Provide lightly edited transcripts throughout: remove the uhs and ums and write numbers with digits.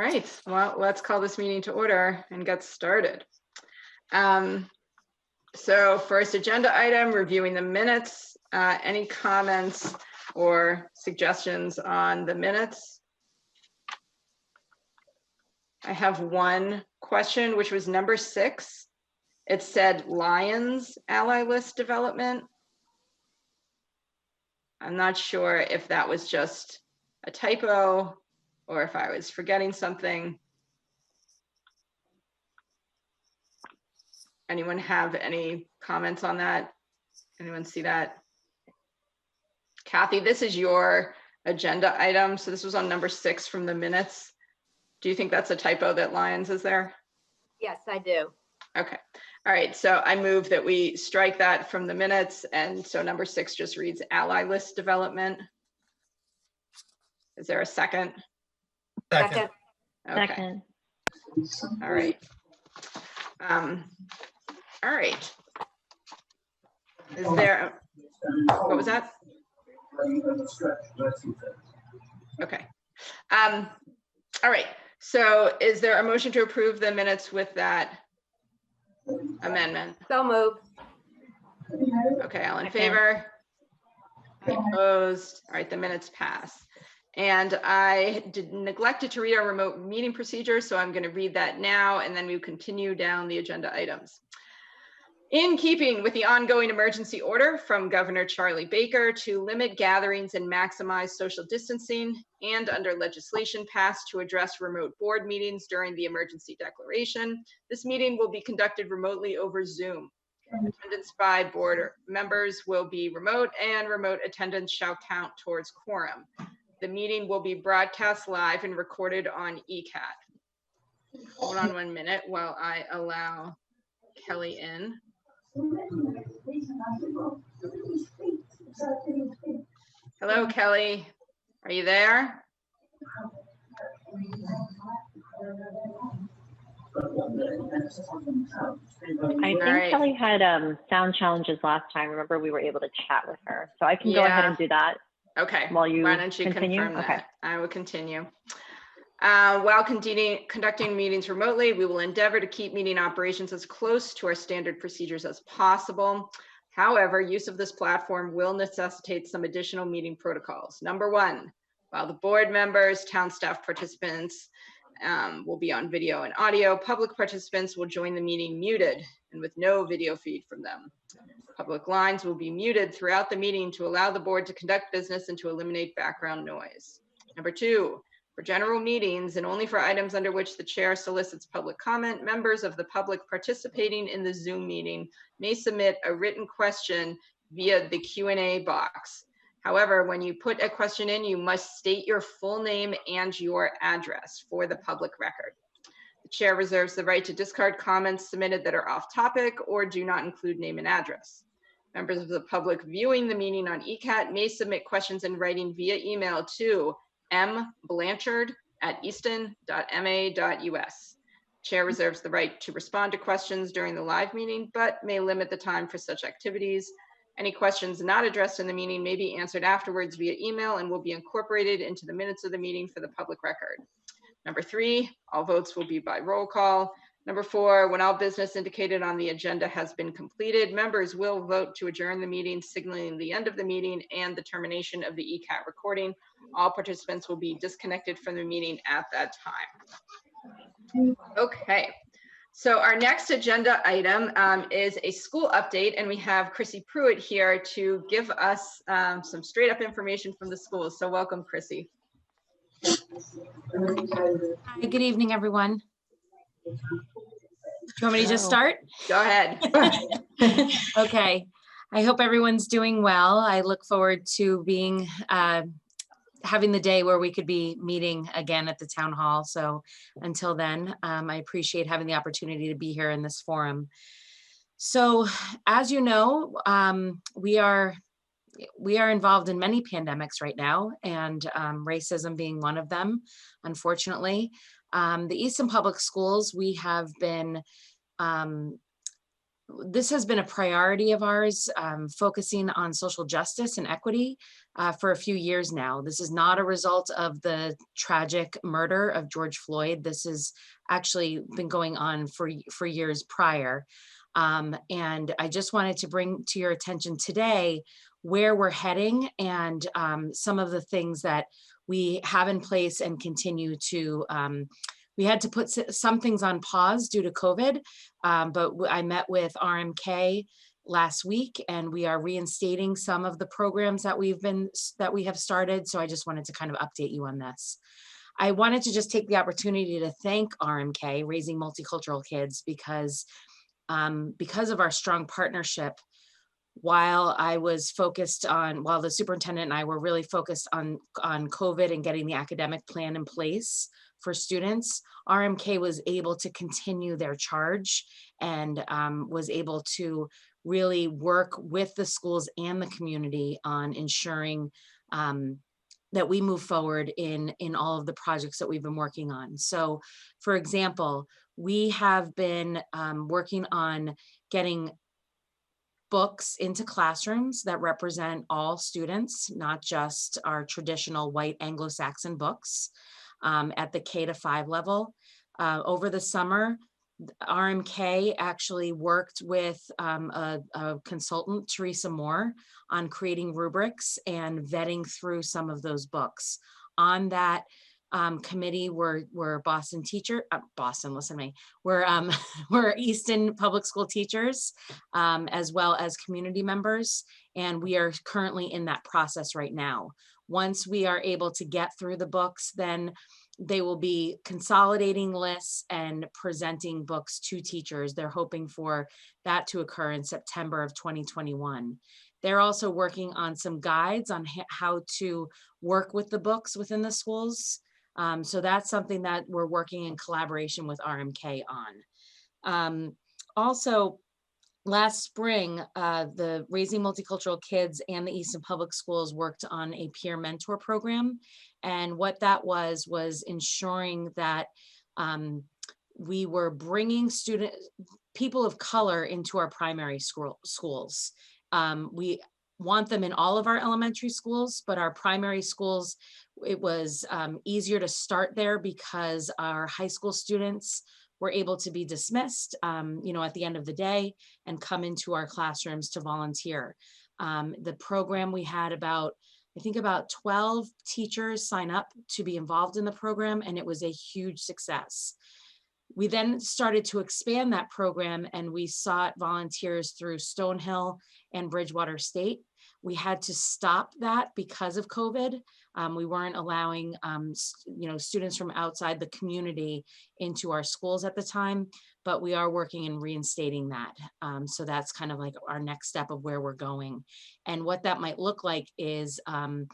right, well, let's call this meeting to order and get started. So first agenda item, reviewing the minutes. Any comments or suggestions on the minutes? I have one question, which was number 6. It said Lions ally list development. I'm not sure if that was just a typo or if I was forgetting something. Anyone have any comments on that? Anyone see that? Kathy, this is your agenda item. So this was on number 6 from the minutes. Do you think that's a typo that Lions is there? Yes, I do. Okay. All right. So I move that we strike that from the minutes. And so number 6 just reads ally list development. Is there a second? Second. Okay. Second. All right. All right. Is there, what was that? Okay. All right. So is there a motion to approve the minutes with that amendment? So moved. Okay, all in favor? Any opposed? All right, the minutes pass. And I neglected to read our remote meeting procedure, so I'm going to read that now, and then we continue down the agenda items. In keeping with the ongoing emergency order from Governor Charlie Baker to limit gatherings and maximize social distancing, and under legislation passed to address remote board meetings during the emergency declaration, this meeting will be conducted remotely over Zoom. Attendance by board members will be remote, and remote attendance shall count towards quorum. The meeting will be broadcast live and recorded on ECAT. Hold on 1 minute while I allow Kelly in. Hello, Kelly. Are you there? I think right. Kelly had sound challenges last time. Remember, we were able to chat with her. So I can go Yeah. ahead and do that. Okay. While you Why don't you continue? confirm that? Okay. I will continue. While conducting meetings remotely, we will endeavor to keep meeting operations as close to our standard procedures as possible. However, use of this platform will necessitate some additional meeting protocols. Number 1, while the board members, town staff participants will be on video and audio, public participants will join the meeting muted and with no video feed from them. Public lines will be muted throughout the meeting to allow the board to conduct business and to eliminate background noise. Number 2, for general meetings and only for items under which the chair solicits public comment, members of the public participating in the Zoom meeting may submit a written question via the Q&A box. However, when you put a question in, you must state your full name and your address for the public record. The chair reserves the right to discard comments submitted that are off topic or do not include name and address. Members of the public viewing the meeting on ECAT may submit questions in writing via email to mblanchard@easton.ma.us. Chair reserves the right to respond to questions during the live meeting, but may limit the time for such activities. Any questions not addressed in the meeting may be answered afterwards via email and will be incorporated into the minutes of the meeting for the public record. Number 3, all votes will be by roll call. Number 4, when all business indicated on the agenda has been completed, members will vote to adjourn the meeting, signaling the end of the meeting and the termination of the ECAT recording. All participants will be disconnected from the meeting at that time. Okay, so our next agenda item is a school update, and we have Chrissy Pruitt here to give us some straight up information from the schools. So welcome, Chrissy. Hi, good evening, everyone. Do you want me to just start? Go ahead. Okay. I hope everyone's doing well. I look forward to being having the day where we could be meeting again at the town hall. So until then, I appreciate having the opportunity to be here in this forum. So as you know, we are involved in many pandemics right now, and racism being one of them, unfortunately. The Easton Public Schools, we have been this has been a priority of ours, focusing on social justice and equity for a few years now. This is not a result of the tragic murder of George Floyd. This has actually been going on for years prior. And I just wanted to bring to your attention today where we're heading and some of the things that we have in place and continue to, we had to put some things on pause due to COVID, but I met with RMK last week and we are reinstating some of the programs that we have started. So I just wanted to kind of update you on this. I wanted to just take the opportunity to thank RMK, Raising Multicultural Kids, because of our strong partnership, while the superintendent and I were really focused on COVID and getting the academic plan in place for students, RMK was able to continue their charge and was able to really work with the schools and the community on ensuring that we move forward in all of the projects that we've been working on. So, for example, we have been working on getting books into classrooms that represent all students, not just our traditional white Anglo-Saxon books at the K-5 level. Over the summer, RMK actually worked with a consultant, Teresa Moore, on creating rubrics and vetting through some of those books. On that committee were Boston we're Easton Public School teachers, as well as community members. And we are currently in that process right now. Once we are able to get through the books, then they will be consolidating lists and presenting books to teachers. They're hoping for that to occur in September of 2021. They're also working on some guides on how to work with the books within the schools. So that's something that we're working in collaboration with RMK on. Also, last spring, the Raising Multicultural Kids and the Easton Public Schools worked on a peer mentor program. And what that was ensuring that we were bringing people of color into our primary schools. We want them in all of our elementary schools, but our primary schools, it was easier to start there because our high school students were able to be dismissed, at the end of the day and come into our classrooms to volunteer. The program, we had about 12 teachers sign up to be involved in the program, and it was a huge success. We then started to expand that program and we sought volunteers through Stonehill and Bridgewater State. We had to stop that because of COVID. We weren't allowing students from outside the community into our schools at the time, but we are working and reinstating that. So that's kind of like our next step of where we're going. And what that might look like is the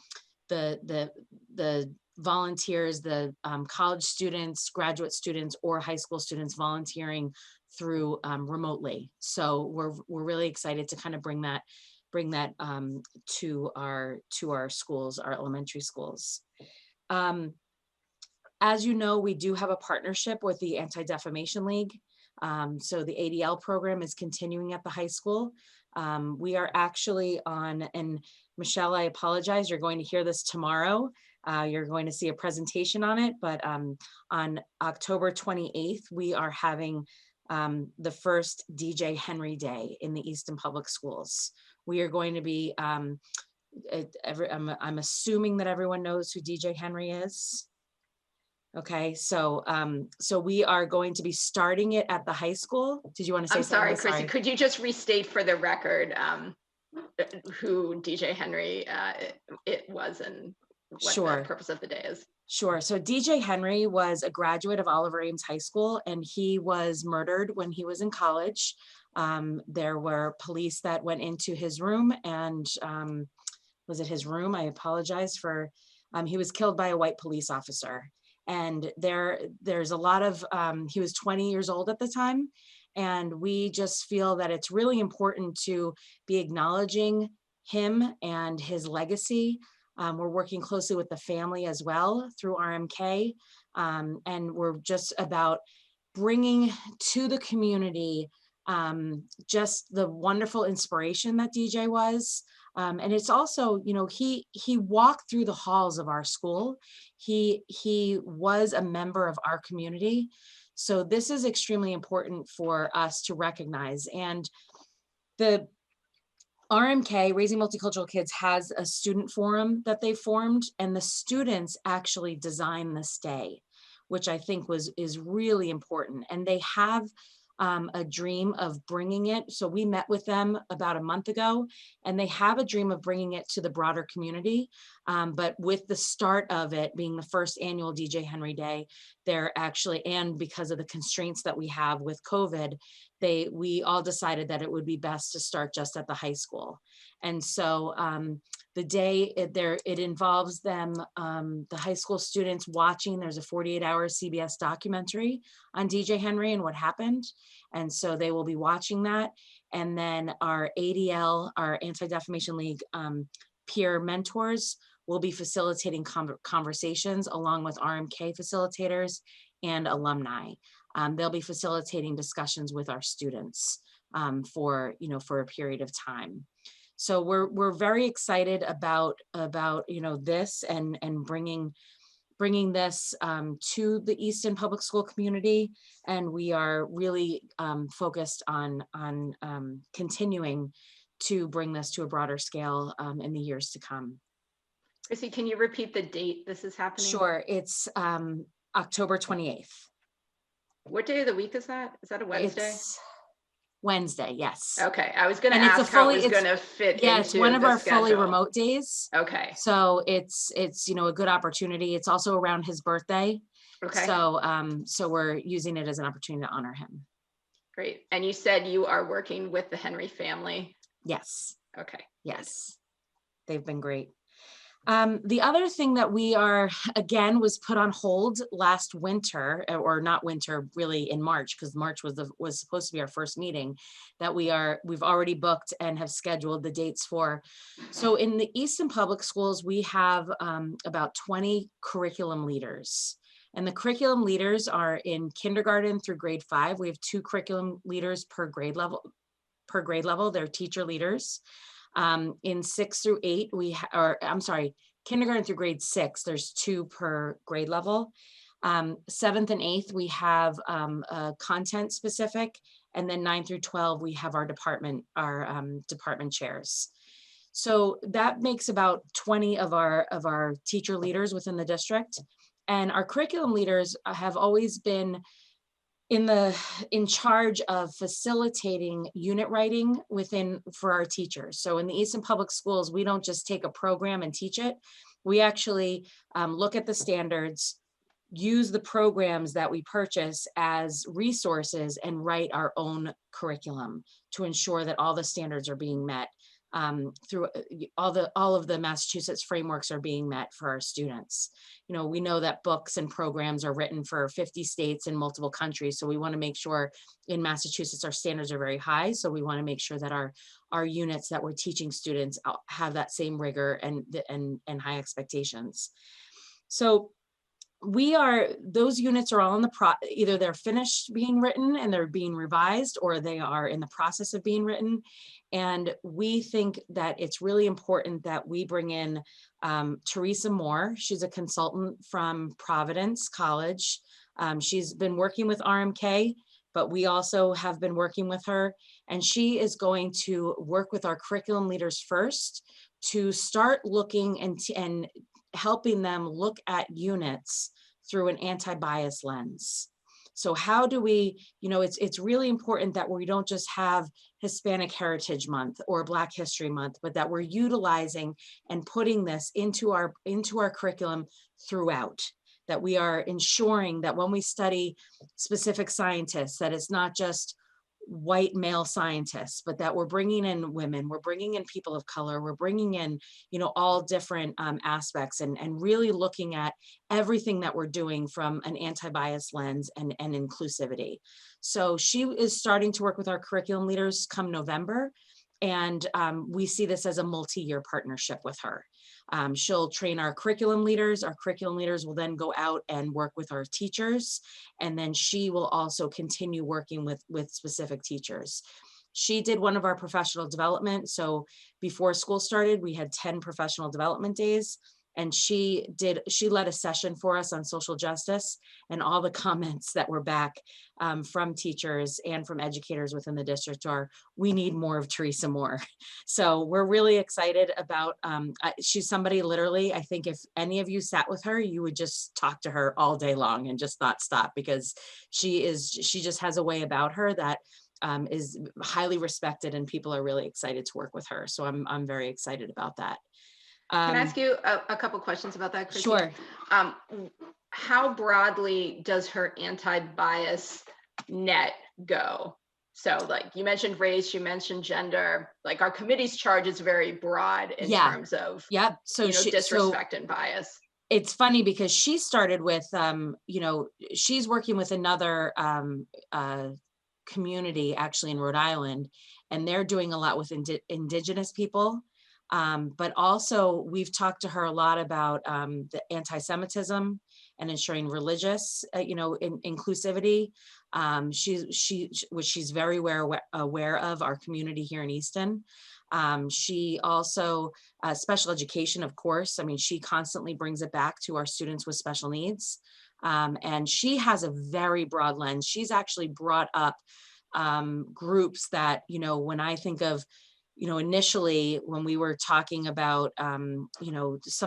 volunteers, the college students, graduate students, or high school students volunteering through remotely. So we're really excited to kind of bring that to our schools, our elementary schools. As you know, we do have a partnership with the Anti-Defamation League. So the ADL program is continuing at the high school. We are actually on, and Michelle, I apologize, you're going to hear this tomorrow. You're going to see a presentation on it, but on October 28th, we are having the first DJ Henry Day in the Easton Public Schools. We are going to be, I'm assuming that everyone knows who DJ Henry is. Okay, so we are going to be starting it at the high school. Did you want to say something? I'm sorry, Chrissy, could you just restate for the record who DJ Henry it was and what the purpose of the day is? Sure. So DJ Henry was a graduate of Oliver Ames High School, and he was murdered when he was in college. There were police that went into his room, and was it his room? I apologize for, he was killed by a white police officer. And there's a lot of, he was 20 years old at the time. And we just feel that it's really important to be acknowledging him and his legacy. We're working closely with the family as well through RMK. And we're just about bringing to the community just the wonderful inspiration that DJ was. And it's also, you know, he walked through the halls of our school. He was a member of our community. So this is extremely important for us to recognize. And the RMK, Raising Multicultural Kids, has a student forum that they formed, and the students actually designed this day, which I think is really important. And they have a dream of bringing it. So we met with them about a month ago, and they have a dream of bringing it to the broader community. But with the start of it being the first annual DJ Henry Day, they're actually, and because of the constraints that we have with COVID, we all decided that it would be best to start just at the high school. And so the day it involves them, the high school students watching. There's a 48-hour CBS documentary on DJ Henry and what happened. And so they will be watching that. And then our ADL, our Anti-Defamation League peer mentors, will be facilitating conversations along with RMK facilitators and alumni. They'll be facilitating discussions with our students for a period of time. So we're very excited about this and bringing this to the Easton Public School community, and we are really focused on continuing to bring this to a broader scale in the years to come. Chrissy, can you repeat the date this is happening? Sure, it's October 28th. What day of the week is that? Is that a Wednesday? It's Wednesday, yes. Okay, I was going to And it's ask a how fully- it was it's- going to fit Yeah, into it's one of the our fully schedule. remote days. Okay. So it's a good opportunity. It's also around his birthday. Okay. So we're using it as an opportunity to honor him. Great. And you said you are working with the Henry family. Yes. Okay. Yes. They've been great. The other thing that we was put on hold last winter, or not winter, really in March, because March was supposed to be our first meeting, that we've already booked and have scheduled the dates for. So in the Easton Public Schools, we have about 20 curriculum leaders. And the curriculum leaders are in kindergarten through grade 5. We have 2 curriculum leaders per grade level. They're teacher leaders. In 6 through 8, kindergarten through grade 6, there's 2 per grade level. 7th and 8th, we have content specific, and then 9 through 12, we have our department chairs. So that makes about 20 of our teacher leaders within the district. And our curriculum leaders have always been in charge of facilitating unit writing for our teachers. So in the Easton Public Schools, we don't just take a program and teach it. We actually look at the standards, use the programs that we purchase as resources, and write our own curriculum to ensure that all the standards are being met through all of the Massachusetts frameworks are being met for our students. You know, we know that books and programs are written for 50 states and multiple countries. So we want to make sure in Massachusetts, our standards are very high. So we want to make sure that our units that we're teaching students have that same rigor and high expectations. So those units are all in either they're finished being written and they're being revised, or they are in the process of being written. And we think that it's really important that we bring in Teresa Moore. She's a consultant from Providence College. She's been working with RMK, but we also have been working with her. And she is going to work with our curriculum leaders first to start looking and helping them look at units through an anti-bias lens. So how do we, it's really important that we don't just have Hispanic Heritage Month or Black History Month, but that we're utilizing and putting this into our curriculum throughout, that we are ensuring that when we study specific scientists, that it's not just white male scientists, but that we're bringing in women, we're bringing in people of color, we're bringing in, all different aspects, and really looking at everything that we're doing from an anti-bias lens and inclusivity. So she is starting to work with our curriculum leaders come November, and we see this as a multi-year partnership with her. She'll train our curriculum leaders. Our curriculum leaders will then go out and work with our teachers. And then she will also continue working with specific teachers. She did one of our professional development. So before school started, we had 10 professional development days. And she led a session for us on social justice, and all the comments that were back from teachers and from educators within the district are, we need more of Teresa Moore. So we're really excited about, she's somebody literally, I think if any of you sat with her, you would just talk to her all day long and just not stop, because she just has a way about her that is highly respected, and people are really excited to work with her. So I'm very excited about that. Can I ask you a couple questions about that, Chrissy? Sure. How broadly does her anti-bias net go? So like you mentioned race, you mentioned gender, like our committee's charge is very broad in terms of So disrespect and bias. It's funny because she started with, she's working with another community actually in Rhode Island, and they're doing a lot with Indigenous people. But also we've talked to her a lot about the anti-Semitism and ensuring religious, inclusivity. She's very aware of our community here in Easton. She also, special education, of course. I mean, she constantly brings it back to our students with special needs. And she has a very broad lens. She's actually brought up groups that, when I think of, initially when we were talking about, some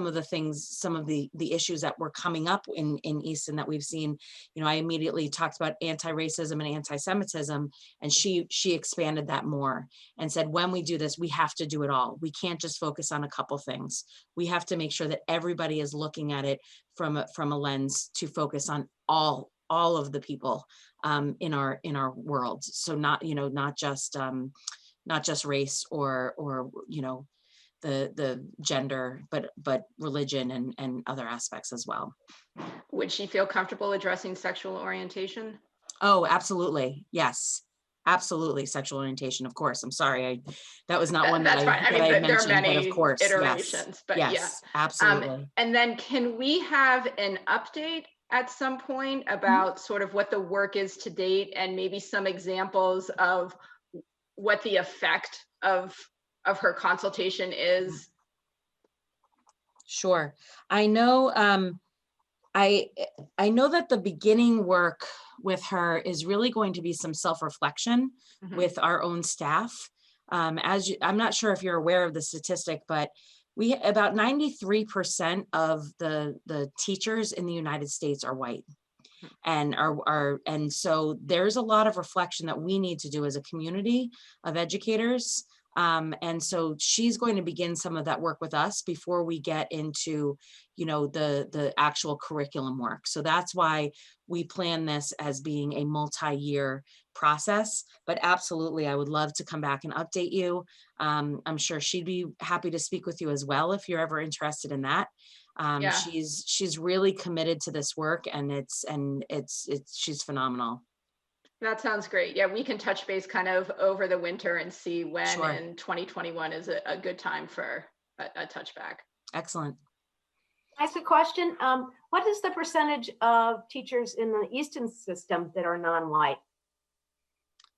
of the things, some of the issues that were coming up in Easton that we've seen, I immediately talked about anti-racism and anti-Semitism, and she expanded that more and said, when we do this, we have to do it all. We can't just focus on a couple things. We have to make sure that everybody is looking at it from a lens to focus on all of the people in our world. So not just race or the gender, but religion and other aspects as well. Would she feel comfortable addressing sexual orientation? Oh, absolutely. Yes, absolutely. Sexual orientation, of course. I'm sorry, that was not one that I mentioned, there are many but of course, iterations, yes, but yes, absolutely. And then can we have an update at some point about sort of what the work is to date, and maybe some examples of what the effect of her consultation is? Sure. I know I know that the beginning work with her is really going to be some self-reflection with our own staff. I'm not sure if you're aware of the statistic, but about 93% of the teachers in the United States are white. And so there's a lot of reflection that we need to do as a community of educators. And so she's going to begin some of that work with us before we get into, the actual curriculum work. So that's why we plan this as being a multi-year process, but absolutely, I would love to come back and update you. I'm sure she'd be happy to speak with you as well, if you're ever interested in that. She's really committed to this work, and she's phenomenal. That sounds great. Yeah, we can touch base kind of over the winter and see when Sure. in 2021 is a good time for a touchback. Excellent. Can I ask a question? What is the percentage of teachers in the Easton system that are non-white?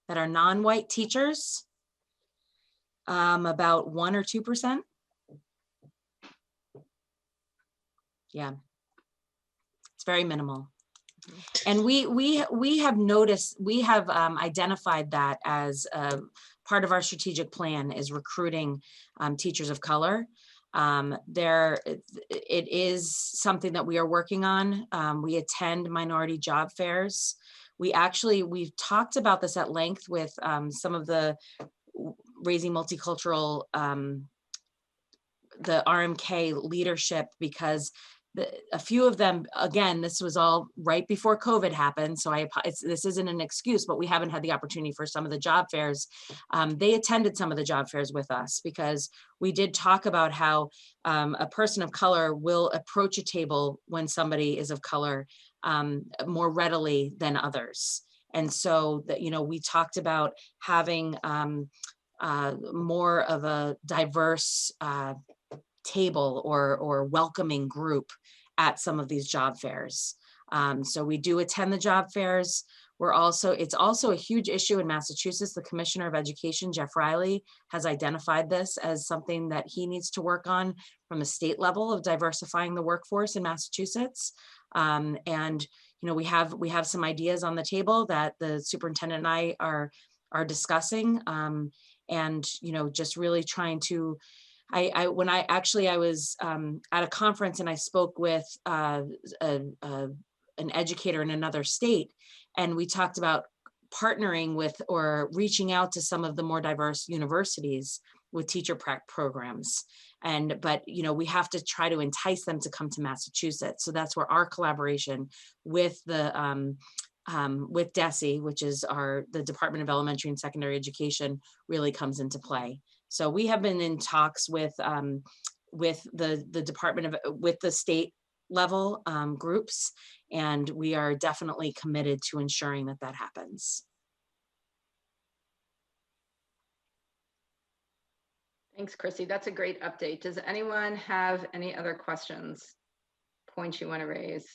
That are non-white teachers? About 1 or 2%. Yeah, it's very minimal. And we have noticed, we have identified that as part of our strategic plan is recruiting teachers of color. It is something that we are working on. We attend minority job fairs. We've talked about this at length with some of the Raising Multicultural, the RMK leadership, because a few of them, again, this was all right before COVID happened, so this isn't an excuse, but we haven't had the opportunity for some of the job fairs. They attended some of the job fairs with us, because we did talk about how a person of color will approach a table when somebody is of color more readily than others. And so that, we talked about having more of a diverse table or welcoming group at some of these job fairs. So we do attend the job fairs. It's also a huge issue in Massachusetts. The Commissioner of Education, Jeff Riley, has identified this as something that he needs to work on from a state level of diversifying the workforce in Massachusetts. And we have some ideas on the table that the superintendent and I are discussing, and just really trying to. I was at a conference and I spoke with an educator in another state, and we talked about partnering with or reaching out to some of the more diverse universities with teacher prep programs. But we have to try to entice them to come to Massachusetts. So that's where our collaboration with with DESE, which is the Department of Elementary and Secondary Education, really comes into play. So we have been in talks with the with the state level groups, and we are definitely committed to ensuring that that happens. Thanks, Chrissy. That's a great update. Does anyone have any other questions, points you want to raise?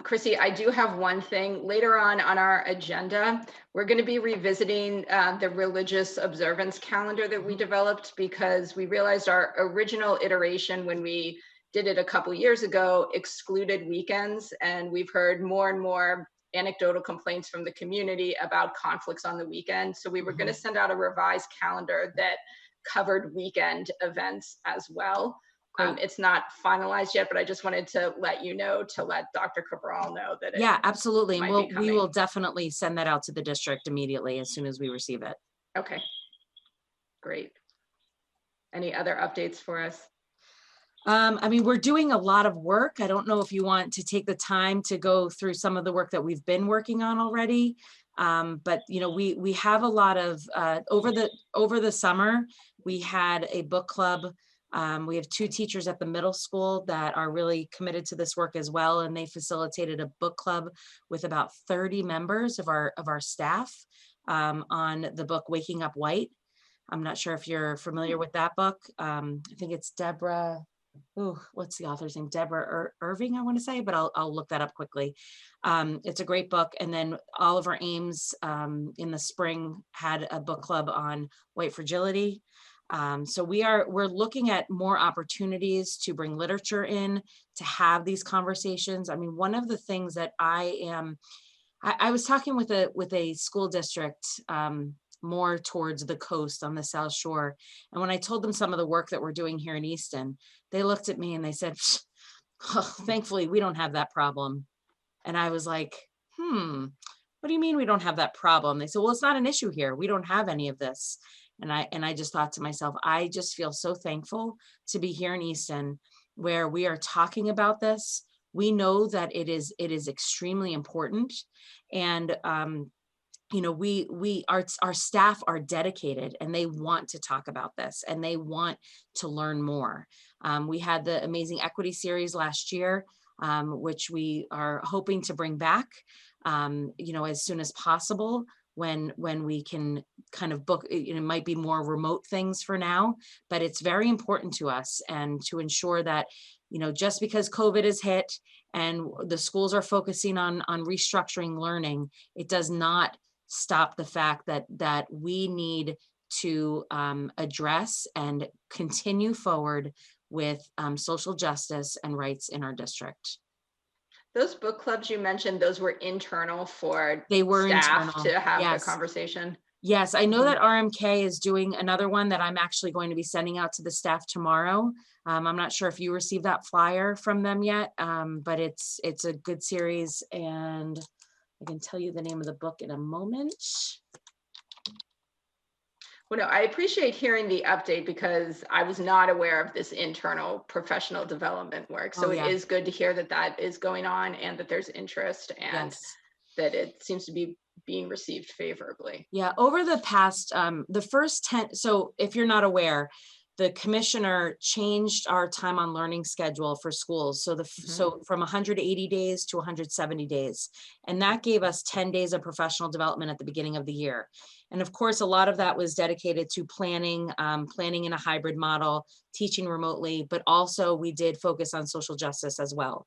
Chrissy, I do have one thing. Later on our agenda, we're going to be revisiting the religious observance calendar that we developed, because we realized our original iteration, when we did it a couple years ago, excluded weekends. And we've heard more and more anecdotal complaints from the community about conflicts on the weekend. So we were going to send out a revised calendar that covered weekend events as well. It's not finalized yet, but I just wanted to let you know, to let Dr. Cabral know that yeah, absolutely. And we will definitely send that out to the district immediately as soon as we receive it. Okay, great. Any other updates for us? I mean, we're doing a lot of work. I don't know if you want to take the time to go through some of the work that we've been working on already. But we have a lot of over the summer, we had a book club. We have 2 teachers at the middle school that are really committed to this work as well, and they facilitated a book club with about 30 members of our staff on the book Waking Up White. I'm not sure if you're familiar with that book. I think it's Deborah. What's the author's name? Deborah Irving, I want to say, but I'll look that up quickly. It's a great book. And then Oliver Ames in the spring had a book club on white fragility. So we're looking at more opportunities to bring literature in, to have these conversations. I mean, one of the things that I was talking with a school district more towards the coast on the South Shore. And when I told them some of the work that we're doing here in Easton, they looked at me and they said, oh, thankfully, we don't have that problem. And I was like, what do you mean we don't have that problem? They said, well, it's not an issue here. We don't have any of this. And I just thought to myself, I just feel so thankful to be here in Easton, where we are talking about this. We know that it is extremely important. And our staff are dedicated, and they want to talk about this, and they want to learn more. We had the Amazing Equity series last year, which we are hoping to bring back, as soon as possible, when we can kind of book. It might be more remote things for now, but it's very important to us, and to ensure that, just because COVID has hit and the schools are focusing on restructuring learning, it does not stop the fact that we need to address and continue forward with social justice and rights in our district. Those book clubs you mentioned, those were internal for They were staff internal. to have Yes. the conversation? Yes, I know that RMK is doing another one that I'm actually going to be sending out to the staff tomorrow. I'm not sure if you received that flyer from them yet, but it's a good series, and I can tell you the name of the book in a moment. Well, no, I appreciate hearing the update, because I was not aware of this internal professional development work. So It is good to hear that is going on, and that there's interest, and that it seems to be being received favorably. Yeah, over the past, the first 10, so if you're not aware, the commissioner changed our time on learning schedule for schools. So so from 180 days to 170 days. And that gave us 10 days of professional development at the beginning of the year. And of course, a lot of that was dedicated to planning, planning in a hybrid model, teaching remotely, but also we did focus on social justice as well.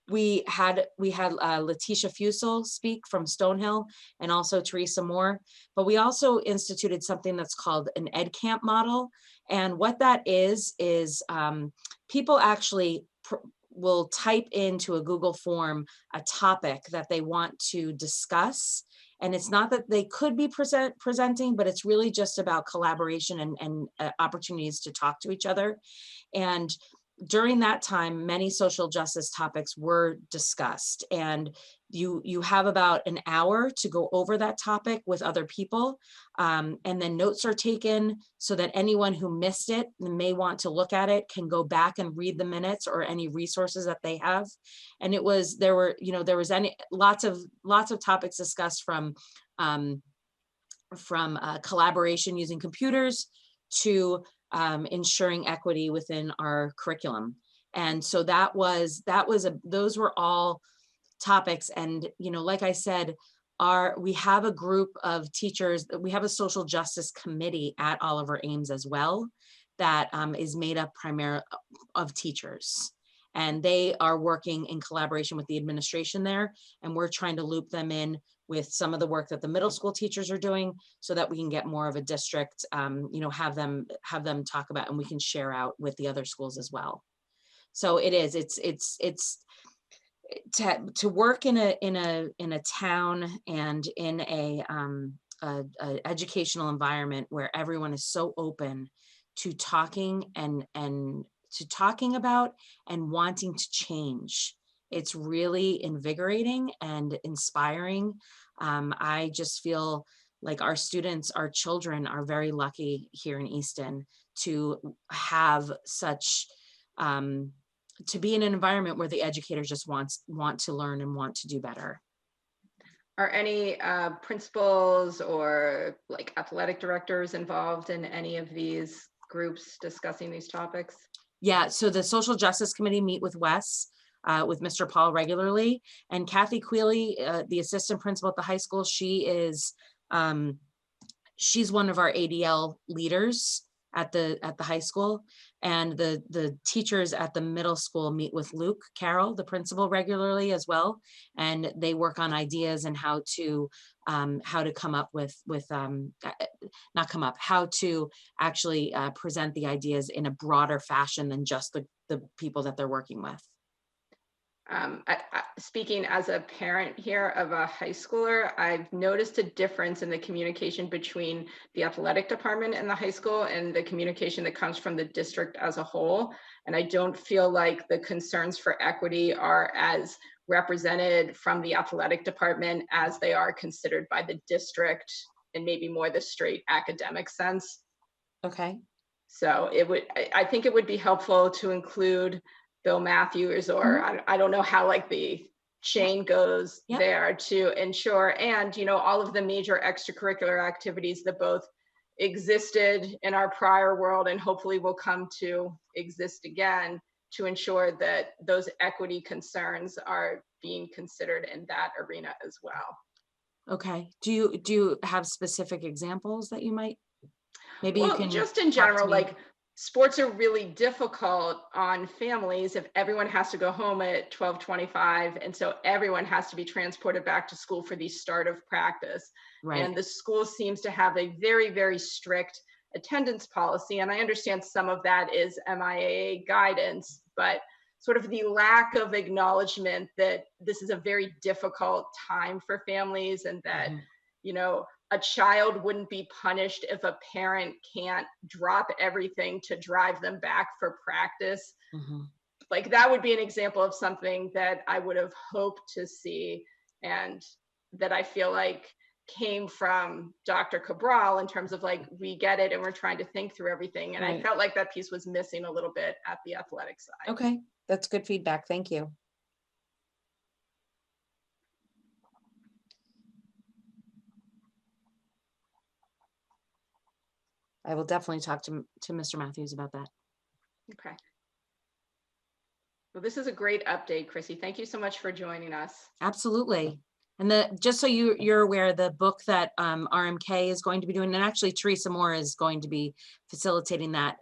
We had Letitia Fusel speak from Stonehill and also Teresa Moore, but we also instituted something that's called an Ed Camp model. And what that is people actually will type into a Google form a topic that they want to discuss. And it's not that they could be presenting, but it's really just about collaboration and opportunities to talk to each other. And during that time, many social justice topics were discussed, and you have about an hour to go over that topic with other people. And then notes are taken so that anyone who missed it and may want to look at it can go back and read the minutes or any resources that they have. And there was lots of topics discussed from collaboration using computers to ensuring equity within our curriculum. And so those were all topics. And, like I said, we have a group of teachers, we have a social justice committee at Oliver Ames as well, that is made up primarily of teachers. And they are working in collaboration with the administration there. And we're trying to loop them in with some of the work that the middle school teachers are doing so that we can get more of a district, have them talk about, and we can share out with the other schools as well. So it's to work in a town and in a educational environment where everyone is so open to talking and to talking about and wanting to change. It's really invigorating and inspiring. I just feel like our students, our children are very lucky here in Easton to have such, to be in an environment where the educators just want to learn and want to do better. Are any principals or like athletic directors involved in any of these groups discussing these topics? Yeah, so the Social Justice Committee meet with Wes, with Mr. Paul regularly, and Kathy Quealy, the assistant principal at the high school, she's one of our ADL leaders at the high school, and the teachers at the middle school meet with Luke Carroll, the principal, regularly as well, and they work on ideas and how to come up with how to actually present the ideas in a broader fashion than just the people that they're working with. Speaking as a parent here of a high schooler, I've noticed a difference in the communication between the athletic department and the high school and the communication that comes from the district as a whole. And I don't feel like the concerns for equity are as represented from the athletic department as they are considered by the district, and maybe more the straight academic sense. Okay. So I think it would be helpful to include Bill Matthews, or I don't know how like the chain goes there, to ensure, and all of the major extracurricular activities that both existed in our prior world and hopefully will come to exist again, to ensure that those equity concerns are being considered in that arena as well. Okay. Do you have specific examples that you might? Maybe you can just in general, like sports are really difficult on families if everyone has to go home at 12:25, and so everyone has to be transported back to school for the start of practice. Right. And the school seems to have a very, very strict attendance policy, and I understand some of that is MIAA guidance, but sort of the lack of acknowledgement that this is a very difficult time for families, and that a child wouldn't be punished if a parent can't drop everything to drive them back for practice. Like that would be an example of something that I would have hoped to see, and that I feel like came from Dr. Cabral in terms of like, we get it and we're trying to think through everything. And I felt like that piece was missing a little bit at the athletic side. Okay, that's good feedback. Thank you. I will definitely talk to Mr. Matthews about that. Okay. Well, this is a great update, Chrissy. Thank you so much for joining us. Absolutely. And just so you're aware, the book that RMK is going to be doing, and actually Teresa Moore is going to be facilitating that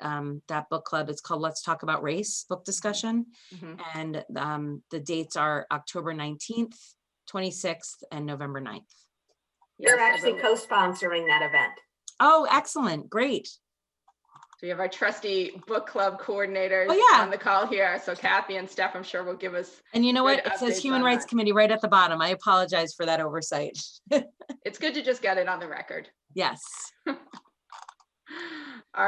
book club. It's called Let's Talk About Race book discussion. Mhm. And the dates are October 19th, 26th, and November 9th. You're Yes, I actually will- co-sponsoring that event. Oh, excellent. Great. So we have our trusty book club coordinators Oh, yeah. on the call here. So Kathy and Steph, I'm sure will give us, And you know what? Good It says updates Human on Rights that. Committee right at the bottom. I apologize for that oversight. it's good to just get it on the record. Yes. All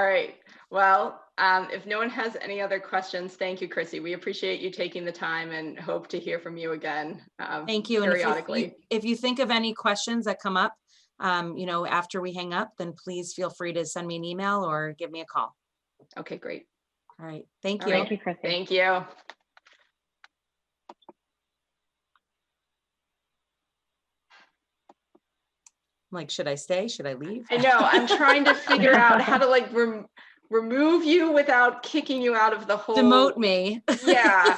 right. Well, if no one has any other questions, thank you, Chrissy. We appreciate you taking the time and hope to hear from you again Thank you. And periodically. if you think of any questions that come up, after we hang up, then please feel free to send me an email or give me a call. Okay, great. All right. Thank All you. right. Thank you, Chrissy. Thank you. Like, should I stay? Should I leave? I know, I'm trying to figure out how to like remove you without kicking you out of the whole. Demote me. Yeah.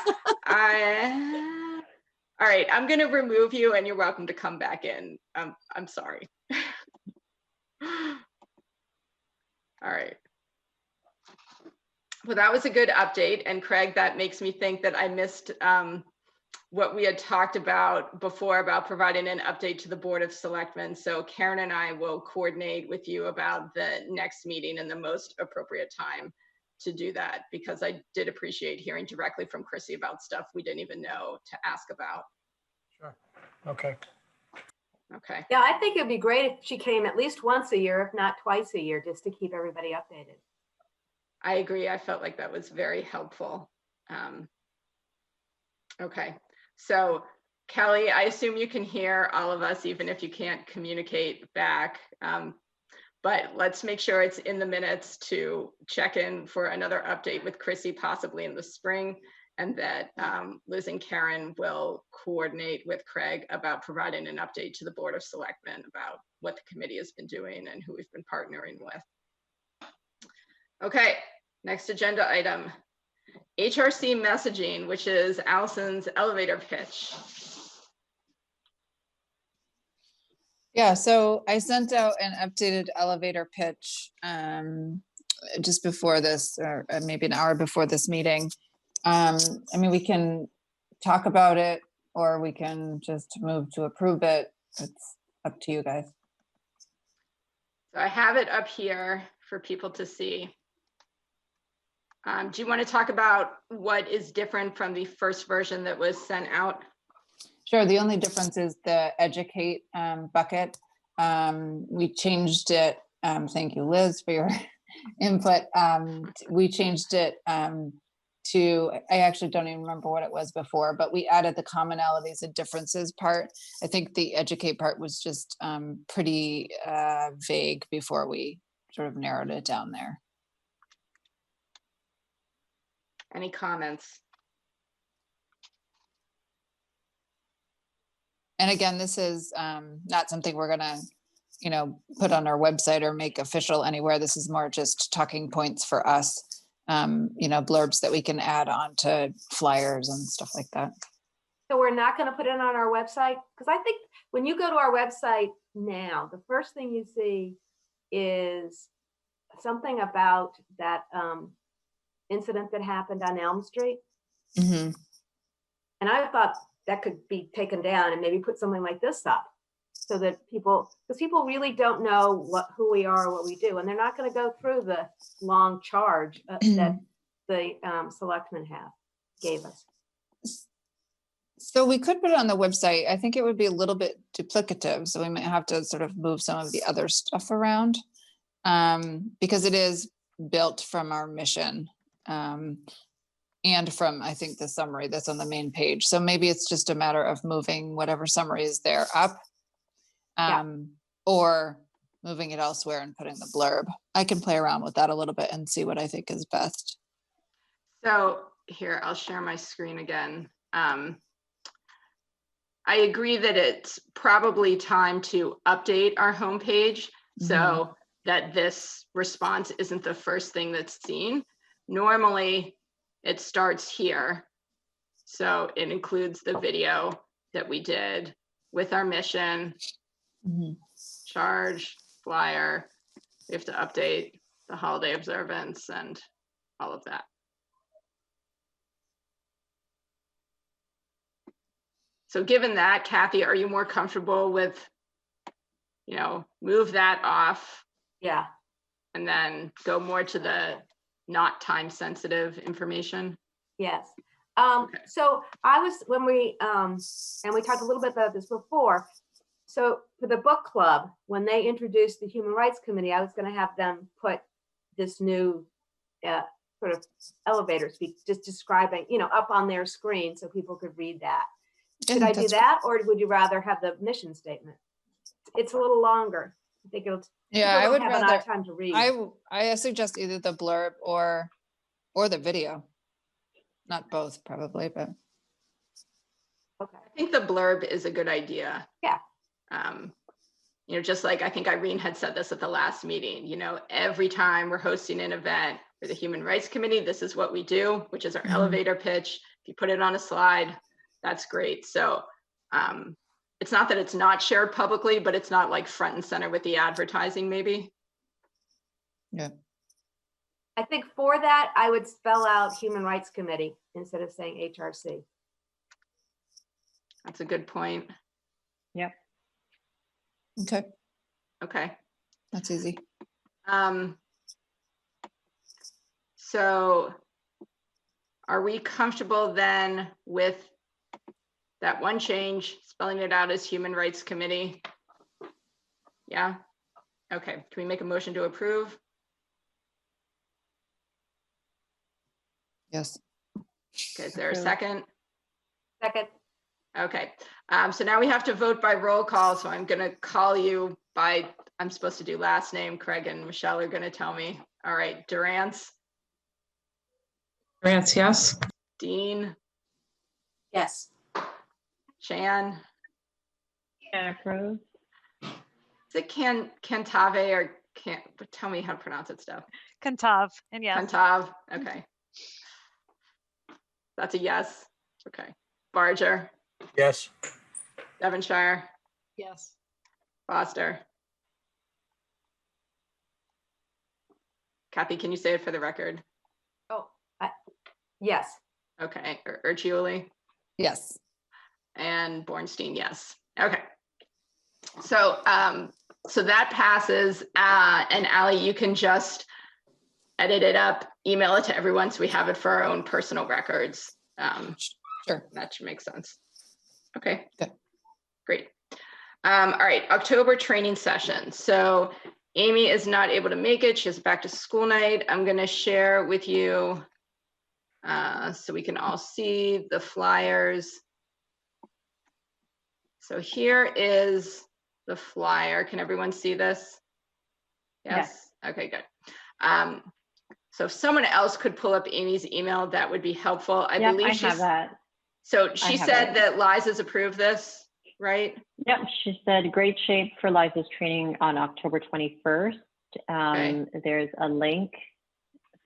All right, I'm gonna remove you and you're welcome to come back in. I'm sorry. All right. Well, that was a good update. And Craig, that makes me think that I missed what we had talked about before about providing an update to the Board of Selectmen. So Karen and I will coordinate with you about the next meeting and the most appropriate time to do that, because I did appreciate hearing directly from Chrissy about stuff we didn't even know to ask about. Sure. Okay. Okay. Yeah, I think it'd be great if she came at least once a year, if not twice a year, just to keep everybody updated. I agree. I felt like that was very helpful. Okay. So Kelly, I assume you can hear all of us, even if you can't communicate back. But let's make sure it's in the minutes to check in for another update with Chrissy, possibly in the spring, and that Liz and Karen will coordinate with Craig about providing an update to the Board of Selectmen about what the committee has been doing and who we've been partnering with. Okay, next agenda item. HRC messaging, which is Allison's elevator pitch. Yeah, so I sent out an updated elevator pitch just before this, or maybe an hour before this meeting. I mean, we can talk about it or we can just move to approve it. It's up to you guys. So I have it up here for people to see. Do you want to talk about what is different from the first version that was sent out? Sure, the only difference is the educate bucket. We changed it. Thank you, Liz, for your input. We changed it to, I actually don't even remember what it was before, but we added the commonalities and differences part. I think the educate part was just pretty vague before we sort of narrowed it down there. Any comments? And again, this is not something we're gonna, put on our website or make official anywhere. This is more just talking points for us, blurbs that we can add on to flyers and stuff like that. So we're not going to put it on our website? Because I think when you go to our website now, the first thing you see is something about that incident that happened on Elm Street. Mhm. And I thought that could be taken down and maybe put something like this up so that because people really don't know who we are or what we do. And they're not going to go through the long charge that the selectmen gave us. So we could put it on the website. I think it would be a little bit duplicative. So we might have to sort of move some of the other stuff around because it is built from our mission. And from, I think, the summary that's on the main page. So maybe it's just a matter of moving whatever summary is there up or moving it elsewhere and putting the blurb. I can play around with that a little bit and see what I think is best. So here, I'll share my screen again. I agree that it's probably time to update our homepage. So that this response isn't the first thing that's seen. Normally, it starts here. So it includes the video that we did with our mission, charge, flyer. We have to update the holiday observance and all of that. So given that, Kathy, are you more comfortable with, move that off Yeah. and then go more to the not time sensitive information? Yes. Okay. So I was, when we, and we talked a little bit about this before. So for the book club, when they introduced the Human Rights Committee, I was going to have them put this new sort of elevator speak, just describing, up on their screen so people could read that. Should I do that, or would you rather have the mission statement? It's a little longer. I think it'll. Yeah, people I don't would have rather. enough time to read. I suggest either the blurb or the video. Not both, probably, but. Okay. I think the blurb is a good idea. Yeah. Just like I think Irene had said this at the last meeting, every time we're hosting an event for the Human Rights Committee, this is what we do, which is our elevator pitch. If you put it on a slide, that's great. So it's not that it's not shared publicly, but it's not like front and center with the advertising maybe. Yeah. I think for that, I would spell out Human Rights Committee instead of saying HRC. That's a good point. Yep. Okay, Okay. that's easy. So are we comfortable then with that one change, spelling it out as Human Rights Committee? Yeah. Okay. Can we make a motion to approve? Yes. Okay. Is there a Approved. second? Second. Okay. So now we have to vote by roll call. So I'm going to call you by, I'm supposed to do last name. Craig and Michelle are going to tell me. All right. Durance, Durance, yes. Dean, Yes. Chan. Can approve. Is it Cantave or can't tell me how to pronounce it stuff? Kantav, and yes. Cantav. Okay. That's a yes. Okay. Barger, Yes. Devonshire, Yes. Foster. Kathy, can you say it for the record? Oh, yes. Okay. Urchiuli Yes. and Bornstein, yes. Okay. So, so that passes. And Allie, you can just edit it up, email it to everyone so we have it for our own personal records. Sure. That should make sense. Okay. Good. Great. All right, October training session. So Amy is not able to make it. She has back to school night. I'm going to share with you so we can all see the flyers. So here is the flyer. Can everyone see this? Yes. Okay, good. So if someone else could pull up Amy's email, that would be helpful. I Yep, believe I she's, have that. so she have said it. that Liza's approved this, right? Yep, she said great shape for Liza's training on October 21st. Okay. There's a link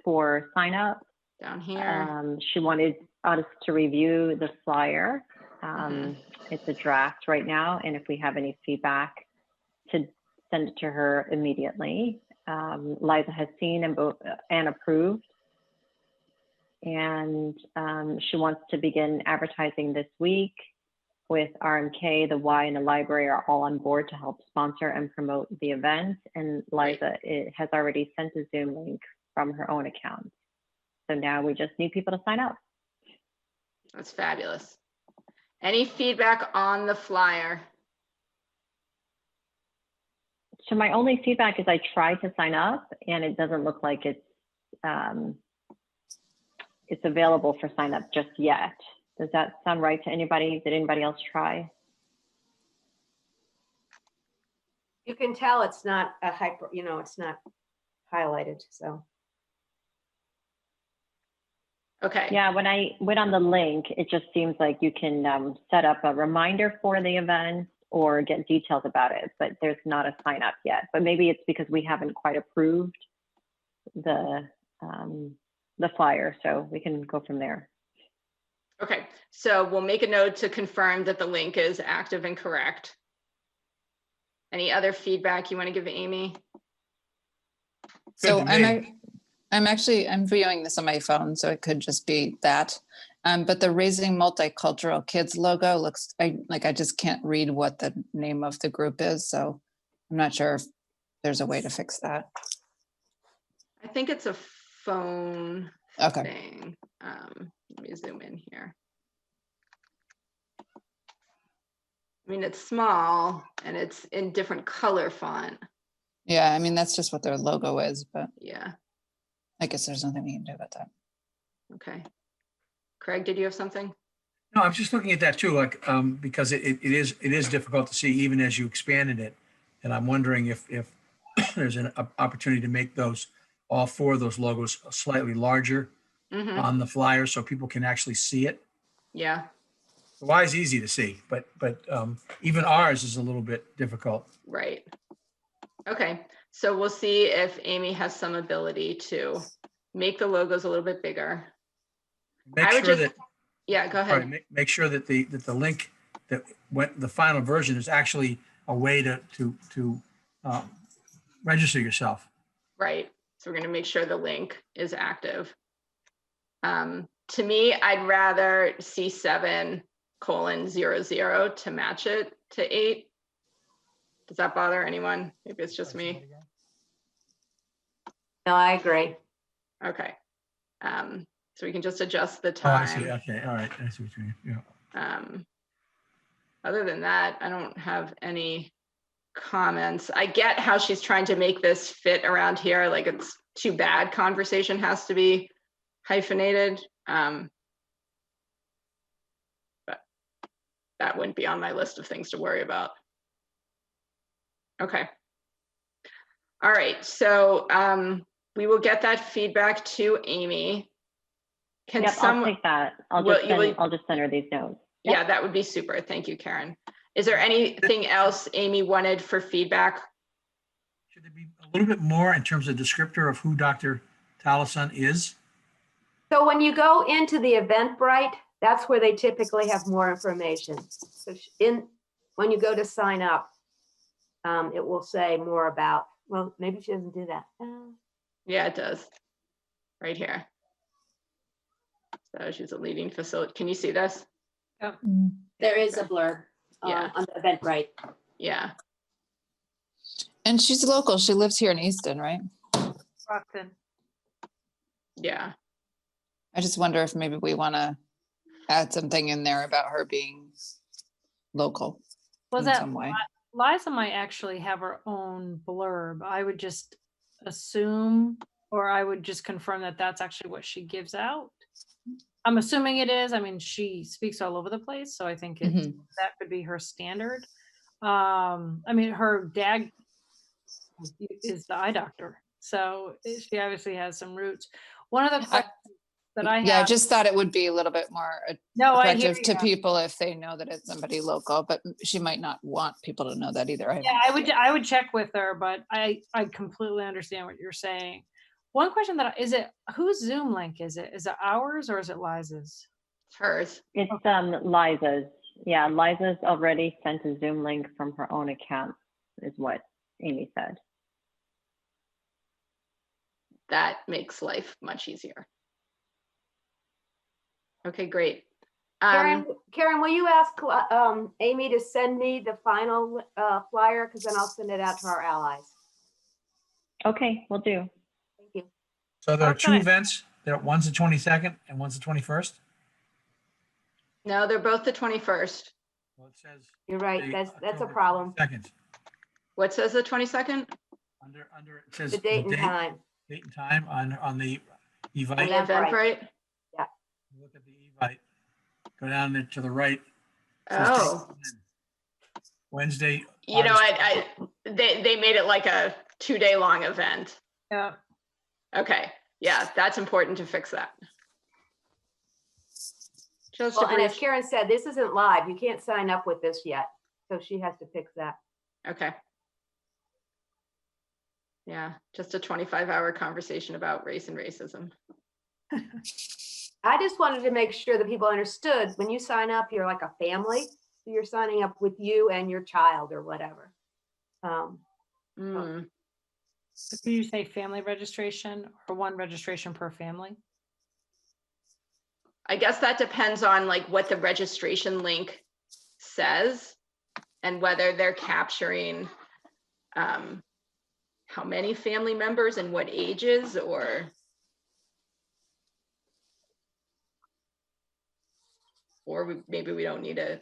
for sign up. Down here. She wanted us to review the flyer. It's a draft right now, and if we have any feedback, to send it to her immediately. Liza has seen and approved, and she wants to begin advertising this week with RMK, the Y, and the library are all on board to help sponsor and promote the event. And Liza has already sent a Zoom link from her own account. So now we just need people to sign up. That's fabulous. Any feedback on the flyer? So my only feedback is I tried to sign up and it doesn't look like it's available for sign up just yet. Does that sound right to anybody? Did anybody else try? You can tell it's not a hyper, it's not highlighted, so. Okay. Yeah, when I went on the link, it just seems like you can set up a reminder for the event, or get details about it, but there's not a sign up yet. But maybe it's because we haven't quite approved the flyer, so we can go from there. Okay, so we'll make a note to confirm that the link is active and correct. Any other feedback you want to give Amy? So to me. I'm viewing this on my phone, so it could just be that. But the Raising Multicultural Kids logo looks, I just can't read what the name of the group is, so I'm not sure if there's a way to fix that. I think it's a phone Okay. thing. Let me zoom in here. I mean, it's small and it's in different color font. Yeah, I mean, that's just what their logo is, but Yeah, I guess there's nothing we can do about that. okay. Craig, did you have something? No, I was just looking at that too, like, because it is difficult to see even as you expanded it. And I'm wondering if there's an opportunity to make those, all four of those logos slightly larger Mm-hmm. on the flyer so people can actually see it. Yeah, The Y is easy to see, but even ours is a little bit difficult. right. Okay, so we'll see if Amy has some ability to make the logos a little bit bigger. Make I would sure just- that, Yeah, go sorry, ahead. make sure that the link that went, the final version is actually a way to register yourself. Right, so we're gonna make sure the link is active. To me, I'd rather C7:00 to match it to 8. Does that bother anyone? Maybe it's just me. No, I agree. Okay. So we can just adjust the Oh, I see. time. Okay, all right. I see what you mean. Yeah. Other than that, I don't have any comments. I get how she's trying to make this fit around here. Like, it's too bad conversation has to be hyphenated. But that wouldn't be on my list of things to worry about. Okay. All right, so we will get that feedback to Amy. Can Yep, some, I'll take that. I'll Well, just send her these notes. yeah, that would be super. Thank you, Karen. Is there anything else Amy wanted for feedback? Should there be a little bit more in terms of descriptor of who Dr. Taliesin is? So when you go into the Eventbrite, that's where they typically have more information. So when you go to sign up, it will say more about, well, maybe she doesn't do that. Yeah, it does. Right here. So she's a leading facility. Can you see this? There is a blurb Yeah. on the Eventbrite. Yeah. And she's local. She lives here in Easton, right? Brockton. Yeah. I just wonder if maybe we want to add something in there about her being local Was in that some way. Liza might actually have her own blurb. I would just assume, or I would just confirm that that's actually what she gives out. I'm assuming it is. I mean, she speaks all over the place, so I think that could be her standard. I mean, her dad is the eye doctor, so she obviously has some roots. One of the questions that I have. Yeah, I just thought it would be a little bit more No, I hear attractive to you. people if they know that it's somebody local, but she might not want people to know that either. Yeah, I would check with her, but I completely understand what you're saying. One question is it, whose Zoom link is it? Is it ours or is it Liza's? It's hers. It's Liza's. Yeah, Liza's already sent a Zoom link from her own account, is what Amy said. That makes life much easier. Okay, great. Karen, will you ask Amy to send me the final flyer? Because then I'll send it out to our allies. Okay, we'll do. Thank you. So there are two Okay. events. One's the 22nd and one's the 21st. No, they're both the 21st. Well, it says You're right. the That's a October problem. 22nd. What says the 22nd? Under it says The date and time. Date and time on the The Evite. Yeah. Eventbrite? Look at the Evite. Go down there to the right. It says Oh, Wednesday. you know, August- they made it like a 2-day long event. Yeah. Okay, yeah, that's important to fix that. Just Well, a and as brief, Karen said, this isn't live. You can't sign up with this yet. So she has to fix that. Okay. Yeah, just a 25-hour conversation about race and racism. I just wanted to make sure that people understood when you sign up, you're like a family. So you're signing up with you and your child or whatever. Mm. So can you say family registration or one registration per family? I guess that depends on like what the registration link says and whether they're capturing how many family members and what ages, or maybe we don't need a.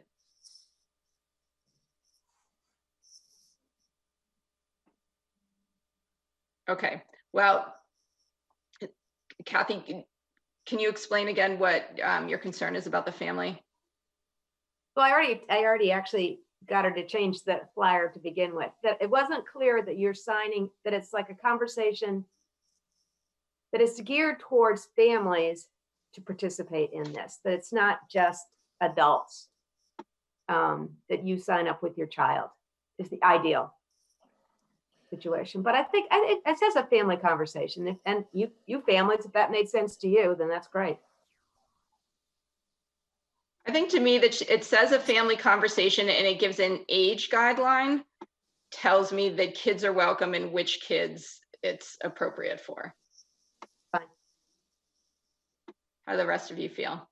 Okay, well, Kathy, can you explain again what your concern is about the family? Well, I already actually got her to change the flyer to begin with. That it wasn't clear that you're signing, that it's like a conversation that is geared towards families to participate in this, that it's not just adults, that you sign up with your child is the ideal situation. But I think it says a family conversation, and you families, if that made sense to you, then that's great. I think to me that it says a family conversation and it gives an age guideline, tells me that kids are welcome and which kids it's appropriate for. Fine. How do the rest of you feel?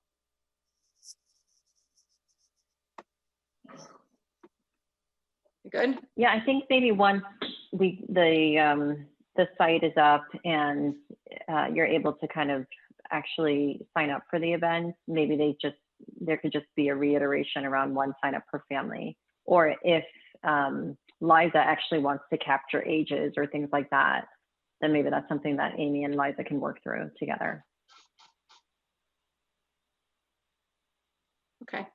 You good? Yeah, I think maybe once the site is up and you're able to kind of actually sign up for the event, maybe there could just be a reiteration around one sign up per family. Or if Liza actually wants to capture ages or things like that, then maybe that's something that Amy and Liza can work through together. Okay.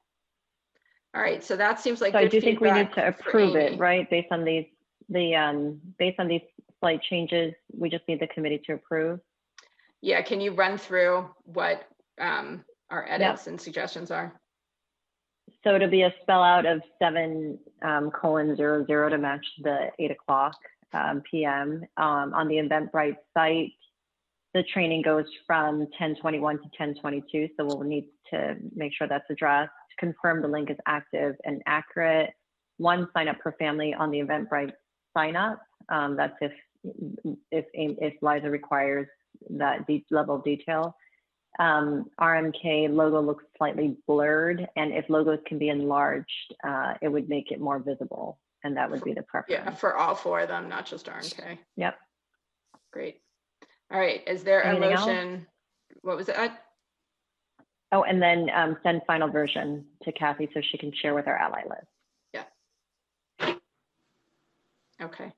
All right, so that seems like So good I do think we need feedback to for approve Amy. it, right? Based on these slight changes, we just need the committee to approve. Yeah, can you run through what our edits and suggestions are? So it'll be a spell out of 7:00 to match the 8:00 p.m. On the Eventbrite site. The training goes from 10:21 to 10:22, so we'll need to make sure that's addressed. Confirm the link is active and accurate. One sign up per family on the Eventbrite sign up. That's if Liza requires that deep level of detail. RMK logo looks slightly blurred, and if logos can be enlarged, it would make it more visible, and that would be the preference. Yeah, for all four of them, not just RMK. Yep. Great. All right, is there Anything a else? motion? What was it? Oh, and then send final version to Kathy so she can share with our ally list. Yeah. Okay. All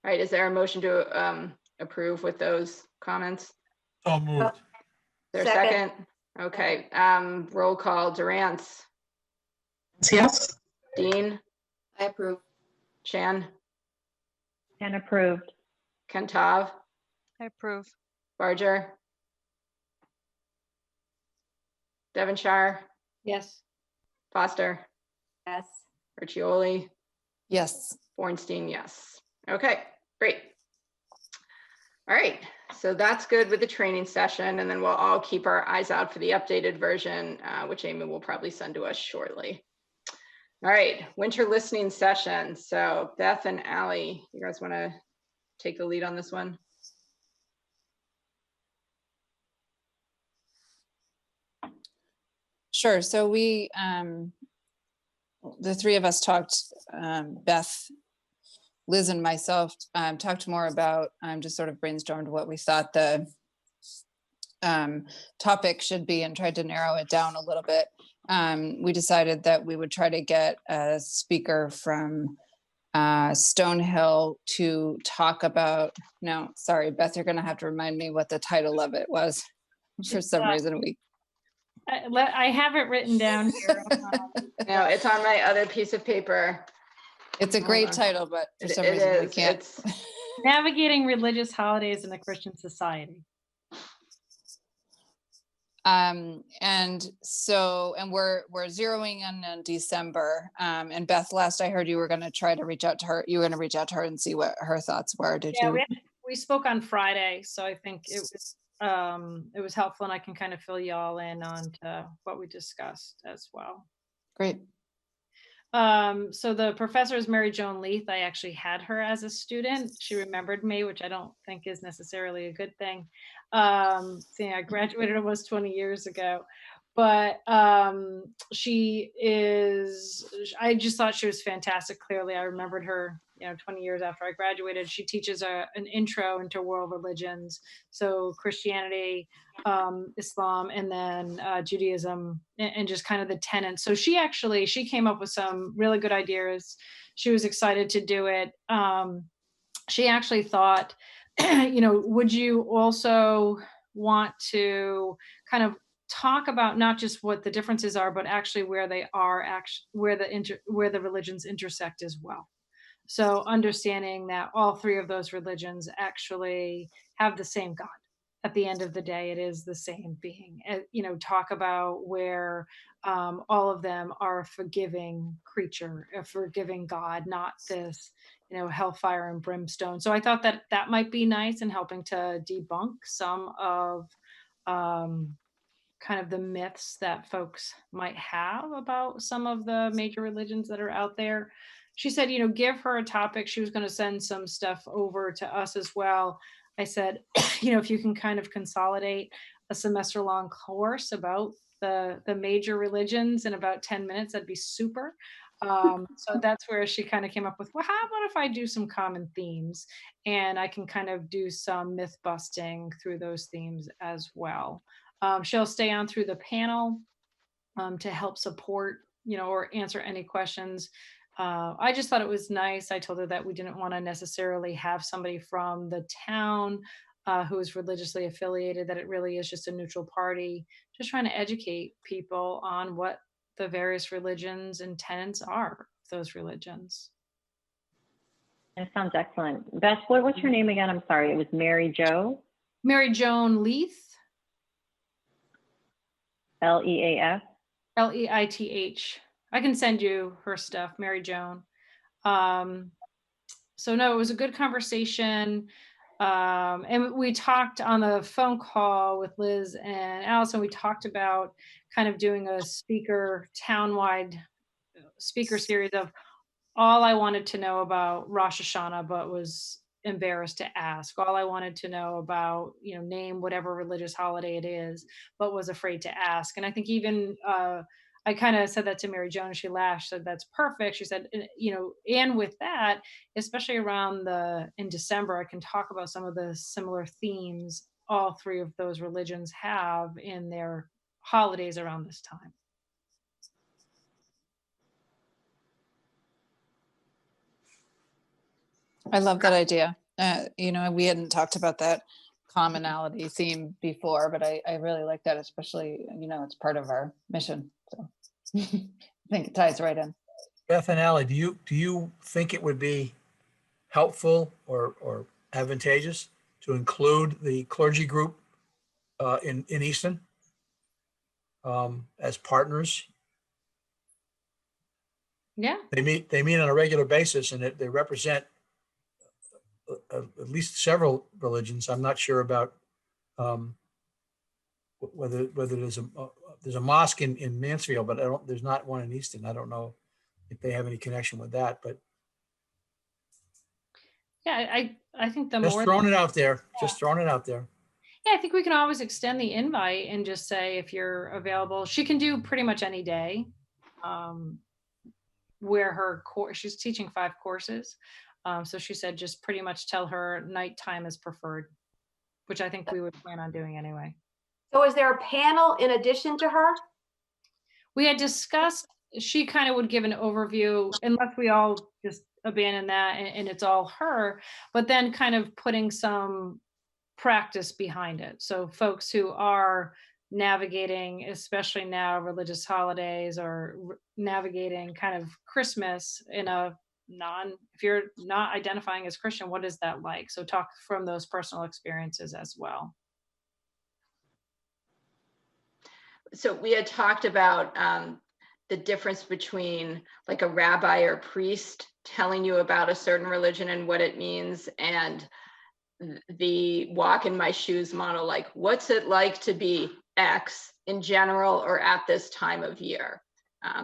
right, is there a motion to approve with those comments? So moved. Is there a second? Okay, roll call. Durance. Yes. Dean. I approve. Chan. And approved. Kentav. I approve. Barger. Devonshire. Yes. Foster. Yes. Riccioli. Yes. Bornstein, yes. Okay, great. All right, so that's good with the training session, and then we'll all keep our eyes out for the updated version, which Amy will probably send to us shortly. All right, winter listening session. So Beth and Allie, you guys want to take the lead on this one? Sure. So we, the three of us talked, Beth, Liz and myself talked more about, just sort of brainstormed what we thought the topic should be and tried to narrow it down a little bit. We decided that we would try to get a speaker from Stonehill to talk about, no, sorry, Beth, you're gonna have to remind me what the title of it was. For some reason I have it written down here. No, it's on my other piece of paper. it's a great title, but for some reason I can't. Navigating religious holidays in a Christian society. And we're zeroing in on December. And Beth, last I heard you were going to try to reach out to her. You were going to reach out to her and see what her thoughts were. Did Yeah, you? we spoke on Friday, so I think it was helpful, and I can kind of fill you all in on to what we discussed as well. Great. So the professor is Mary Joan Leith. I actually had her as a student. She remembered me, which I don't think is necessarily a good thing. Seeing I graduated almost 20 years ago, but she is, I just thought she was fantastic. Clearly, I remembered her, 20 years after I graduated. She teaches an intro into world religions. So Christianity, Islam, and then Judaism, and just kind of the tenets. So she came up with some really good ideas. She was excited to do it. She actually thought, would you also want to kind of talk about not just what the differences are, but actually where they are, where the religions intersect as well. So understanding that all three of those religions actually have the same God. At the end of the day, it is the same being. Talk about where all of them are a forgiving creature, a forgiving God, not this, hellfire and brimstone. So I thought that might be nice in helping to debunk some of kind of the myths that folks might have about some of the major religions that are out there. She said, give her a topic. She was going to send some stuff over to us as well. I said, if you can kind of consolidate a semester long course about the major religions in about 10 minutes, that'd be super. So that's where she kind of came up with, well, how about if I do some common themes, and I can kind of do some myth busting through those themes as well. She'll stay on through the panel to help support, or answer any questions. I just thought it was nice. I told her that we didn't want to necessarily have somebody from the town who is religiously affiliated, that it really is just a neutral party, just trying to educate people on what the various religions and tenets are of those religions. That sounds excellent. Beth, what's your name again? I'm sorry, it was Mary Jo? Mary Joan Leith. Leaf? Leith. I can send you her stuff, Mary Joan. So no, it was a good conversation. And we talked on the phone call with Liz and Allison. We talked about kind of doing a townwide speaker series of all I wanted to know about Rosh Hashanah, but was embarrassed to ask. All I wanted to know about, name whatever religious holiday it is, but was afraid to ask. And I think even I kind of said that to Mary Joan, and she laughed, said that's perfect. She said, and with that, especially around in December, I can talk about some of the similar themes all three of those religions have in their holidays around this time. I love that idea. We hadn't talked about that commonality theme before, but I really like that, especially, it's part of our mission. So I think it ties right in. Beth and Allie, do you think it would be helpful or advantageous to include the clergy group in Easton as partners? Yeah. They meet on a regular basis, and they represent at least several religions. I'm not sure about whether there's a mosque in Mansfield, but there's not one in Easton. I don't know if they have any connection with that, but yeah, I think the just more throwing it out there. Yeah. Just throwing it out there. Yeah, I think we can always extend the invite and just say if you're available. She can do pretty much any day. Where her she's teaching 5 courses. So she said just pretty much tell her nighttime is preferred, which I think we would plan on doing anyway. So is there a panel in addition to her? We had discussed, she kind of would give an overview, unless we all just abandon that and it's all her, but then kind of putting some practice behind it. So folks who are navigating, especially now, religious holidays, or navigating kind of Christmas in a if you're not identifying as Christian, what is that like? So talk from those personal experiences as well. So we had talked about the difference between like a rabbi or priest telling you about a certain religion and what it means, and the walk in my shoes model, like what's it like to be X in general or at this time of year.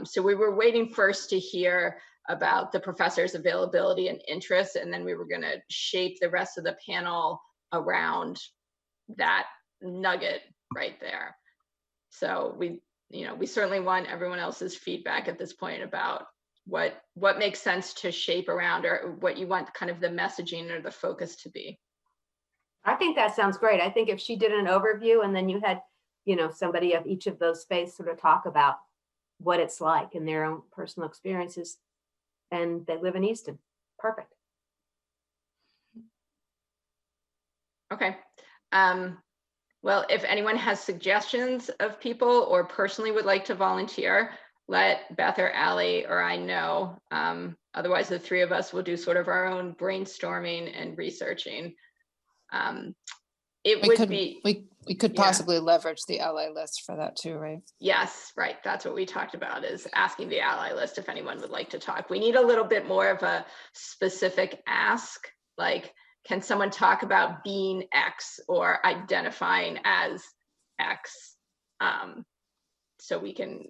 So we were waiting first to hear about the professor's availability and interest, and then we were going to shape the rest of the panel around that nugget right there. So we certainly want everyone else's feedback at this point about what makes sense to shape around, or what you want kind of the messaging or the focus to be. I think that sounds great. I think if she did an overview and then you had, somebody of each of those space sort of talk about what it's like and their own personal experiences, and they live in Easton. Perfect. Okay. Well, if anyone has suggestions of people or personally would like to volunteer, let Beth or Allie or I know. Otherwise, the three of us will do sort of our own brainstorming and researching. We could yeah. possibly leverage the ally list for that too, right? Yes, right. That's what we talked about, is asking the ally list if anyone would like to talk. We need a little bit more of a specific ask, like, can someone talk about being X or identifying as X? So we can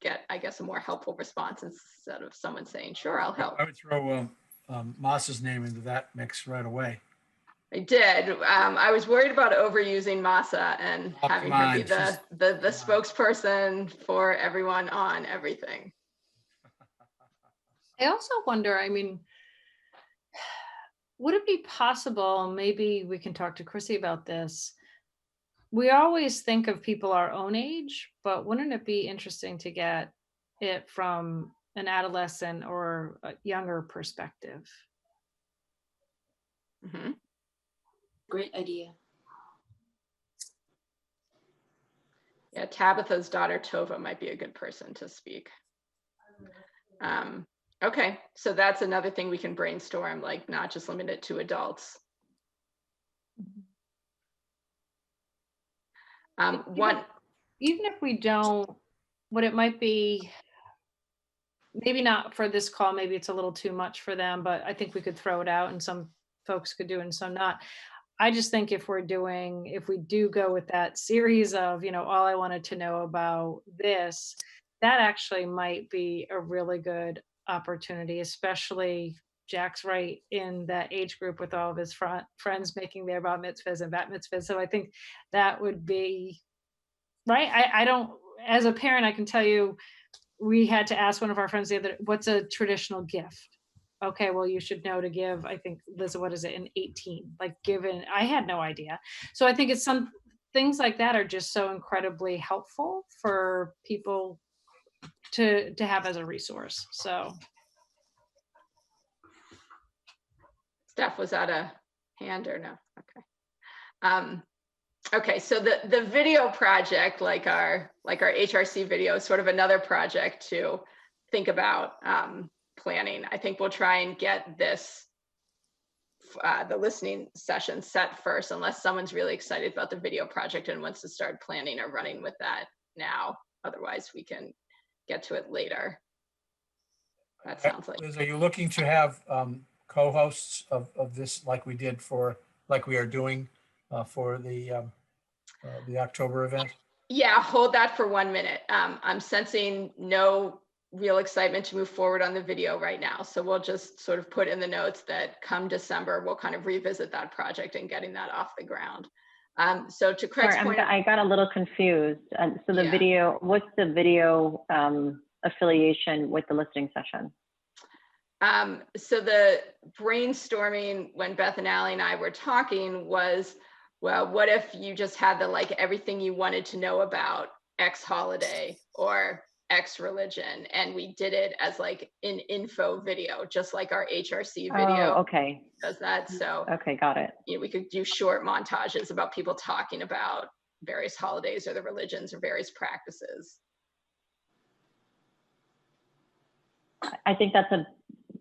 get, I guess, a more helpful response instead of someone saying, sure, I'll help. I would throw Moss's name into that mix right away. I did. I was worried about overusing Masa and having her be the spokesperson for everyone on everything. I also wonder, would it be possible, maybe we can talk to Chrissy about this. We always think of people our own age, but wouldn't it be interesting to get it from an adolescent or a younger perspective? Mm-hmm. Great idea. Yeah, Tabitha's daughter Tova might be a good person to speak. Okay, so that's another thing we can brainstorm, like not just limit it to adults. Even if we don't, what it might be, maybe not for this call, maybe it's a little too much for them, but I think we could throw it out and some folks could do it and some not. I just think if we do go with that series of, all I wanted to know about this, that actually might be a really good opportunity, especially Jack's right in that age group with all of his friends making their bar mitzvahs and bat mitzvahs. So I think that would be right. I don't, as a parent, I can tell you, we had to ask one of our friends the other, what's a traditional gift? Okay, well, you should know to give, I think, Liz, what is it, in 18? Like given, I had no idea. So I think it's some things like that are just so incredibly helpful for people to have as a resource. So. Steph, was that a hand or no? Okay. Okay, so the video project, like our HRC video, is sort of another project to think about planning. I think we'll try and get this, the listening session set first, unless someone's really excited about the video project and wants to start planning or running with that now. Otherwise, we can get to it later. That sounds like. Liz, are you looking to have co-hosts of this like we are doing for the October event? Yeah, hold that for 1 minute. I'm sensing no real excitement to move forward on the video right now. So we'll just sort of put in the notes that come December, we'll kind of revisit that project and getting that off the ground. So to Craig's point, I got a little confused. So the video, what's the video affiliation with the listening session? So the brainstorming when Beth and Allie and I were talking was, well, what if you just had the like everything you wanted to know about X holiday or X religion, and we did it as like an info video, just like our HRC video. Oh, okay. Does that. So okay, got it. We could do short montages about people talking about various holidays or the religions or various practices. I think that's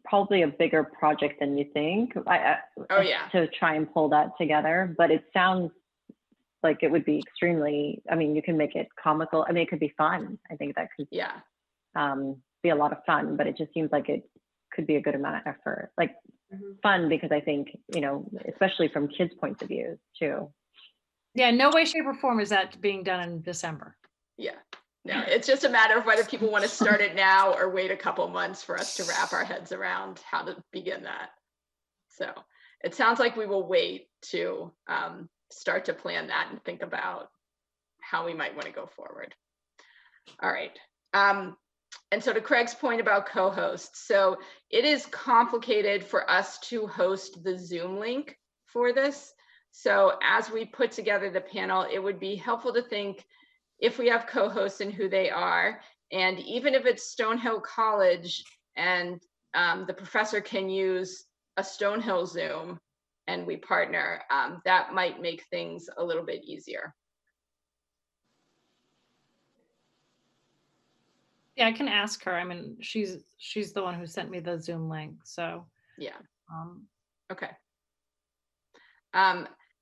probably a bigger project than you think. Oh yeah. To try and pull that together, but it sounds like it would be extremely, I mean, you can make it comical. I mean, it could be fun. I think that could Yeah. be a lot of fun, but it just seems like it could be a good amount of effort. Like Mhm. fun, because I think, you know, especially from kids' points of view too. Yeah, no way, shape, or form is that being done in December. Yeah. No, it's just a matter of whether people want to start it now or wait a couple months for us to wrap our heads around how to begin that. So it sounds like we will wait to start to plan that and think about how we might want to go forward. All right. And so to Craig's point about co-hosts, so it is complicated for us to host the Zoom link for this. So as we put together the panel, it would be helpful to think if we have co-hosts and who they are, and even if it's Stonehill College and the professor can use a Stonehill Zoom and we partner, that might make things a little bit easier. Yeah, I can ask her. I mean, she's the one who sent me the Zoom link. So Yeah. um, Okay.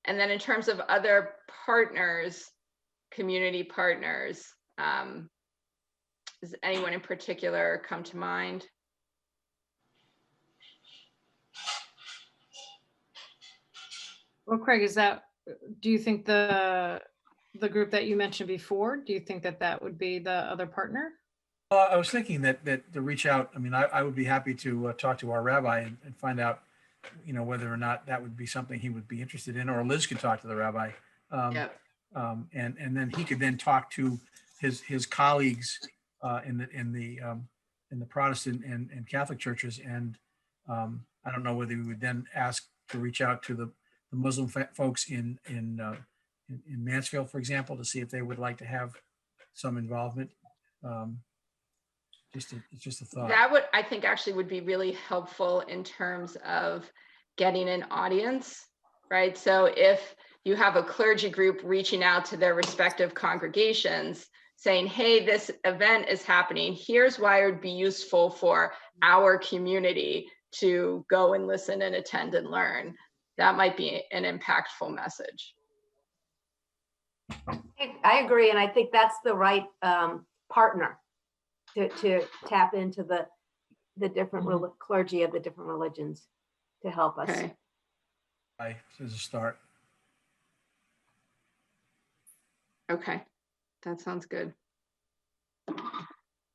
And then in terms of other partners, community partners, does anyone in particular come to mind? well, Craig, do you think the group that you mentioned before, do you think that would be the other partner? I was thinking that to reach out, I mean, I would be happy to talk to our rabbi and find out, you know, whether or not that would be something he would be interested in, or Liz could talk to the rabbi. Yep. And then he could then talk to his colleagues in the Protestant and Catholic churches. And I don't know whether we would then ask to reach out to the Muslim folks in Mansfield, for example, to see if they would like to have some involvement. It's just a thought. That would, I think, actually would be really helpful in terms of getting an audience, right? So if you have a clergy group reaching out to their respective congregations saying, hey, this event is happening, here's why it would be useful for our community to go and listen and attend and learn, that might be an impactful message. I agree, and I think that's the right partner to tap into the different clergy of the different religions to help us. Okay. As a start. Okay, that sounds good.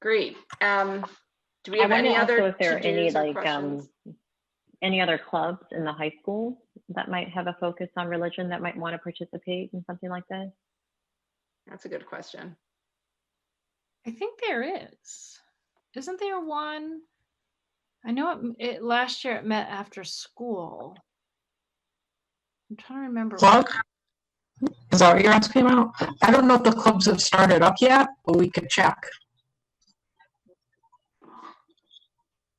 Great. Do we have any other if there are any to-dos or like questions? any other clubs in the high school that might have a focus on religion that might want to participate in something like this? That's a good question. I think there is. Isn't there one? I know it last year it met after school. I'm trying to remember. Plug? Is that what you're asking about? I don't know if the clubs have started up yet, but we could check.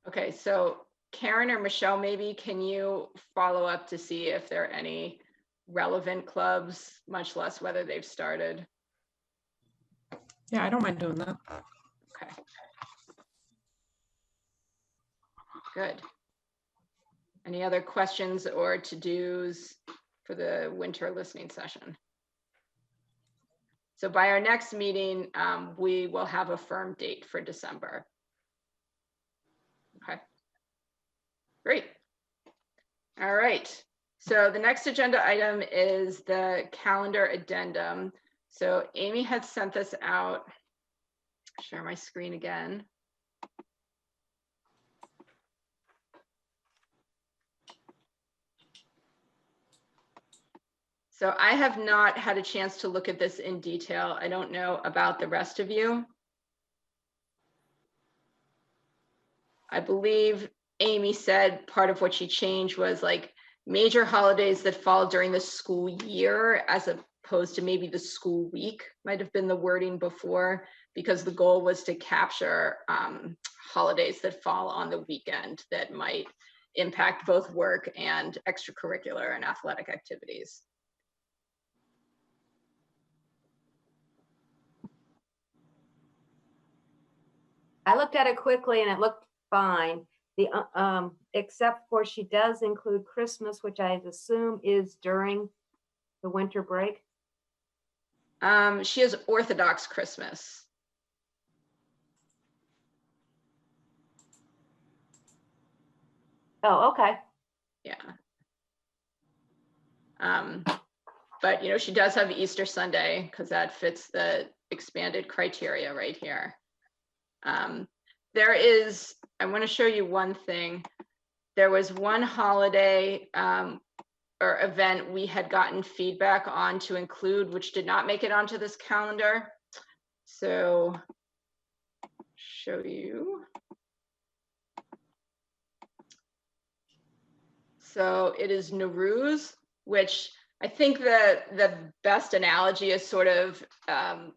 Okay, so Karen or Michelle, maybe can you follow up to see if there are any relevant clubs, much less whether they've started? Yeah, I don't mind doing that. Okay. Good. Any other questions or to-dos for the winter listening session? So by our next meeting, we will have a firm date for December. Okay. Great. All right. So the next agenda item is the calendar addendum. So Amy had sent this out. Share my screen again. So I have not had a chance to look at this in detail. I don't know about the rest of you. I believe Amy said part of what she changed was like major holidays that fall during the school year as opposed to maybe the school week might have been the wording before, because the goal was to capture holidays that fall on the weekend that might impact both work and extracurricular and athletic activities. I looked at it quickly and it looked fine. The except for she does include Christmas, which I assume is during the winter break. She has Orthodox Christmas. Oh, okay. Yeah. But you know, she does have Easter Sunday because that fits the expanded criteria right here. There is, I want to show you one thing. There was one holiday or event we had gotten feedback on to include, which did not make it onto this calendar. So show you. So it is Nowruz, which I think the best analogy is sort of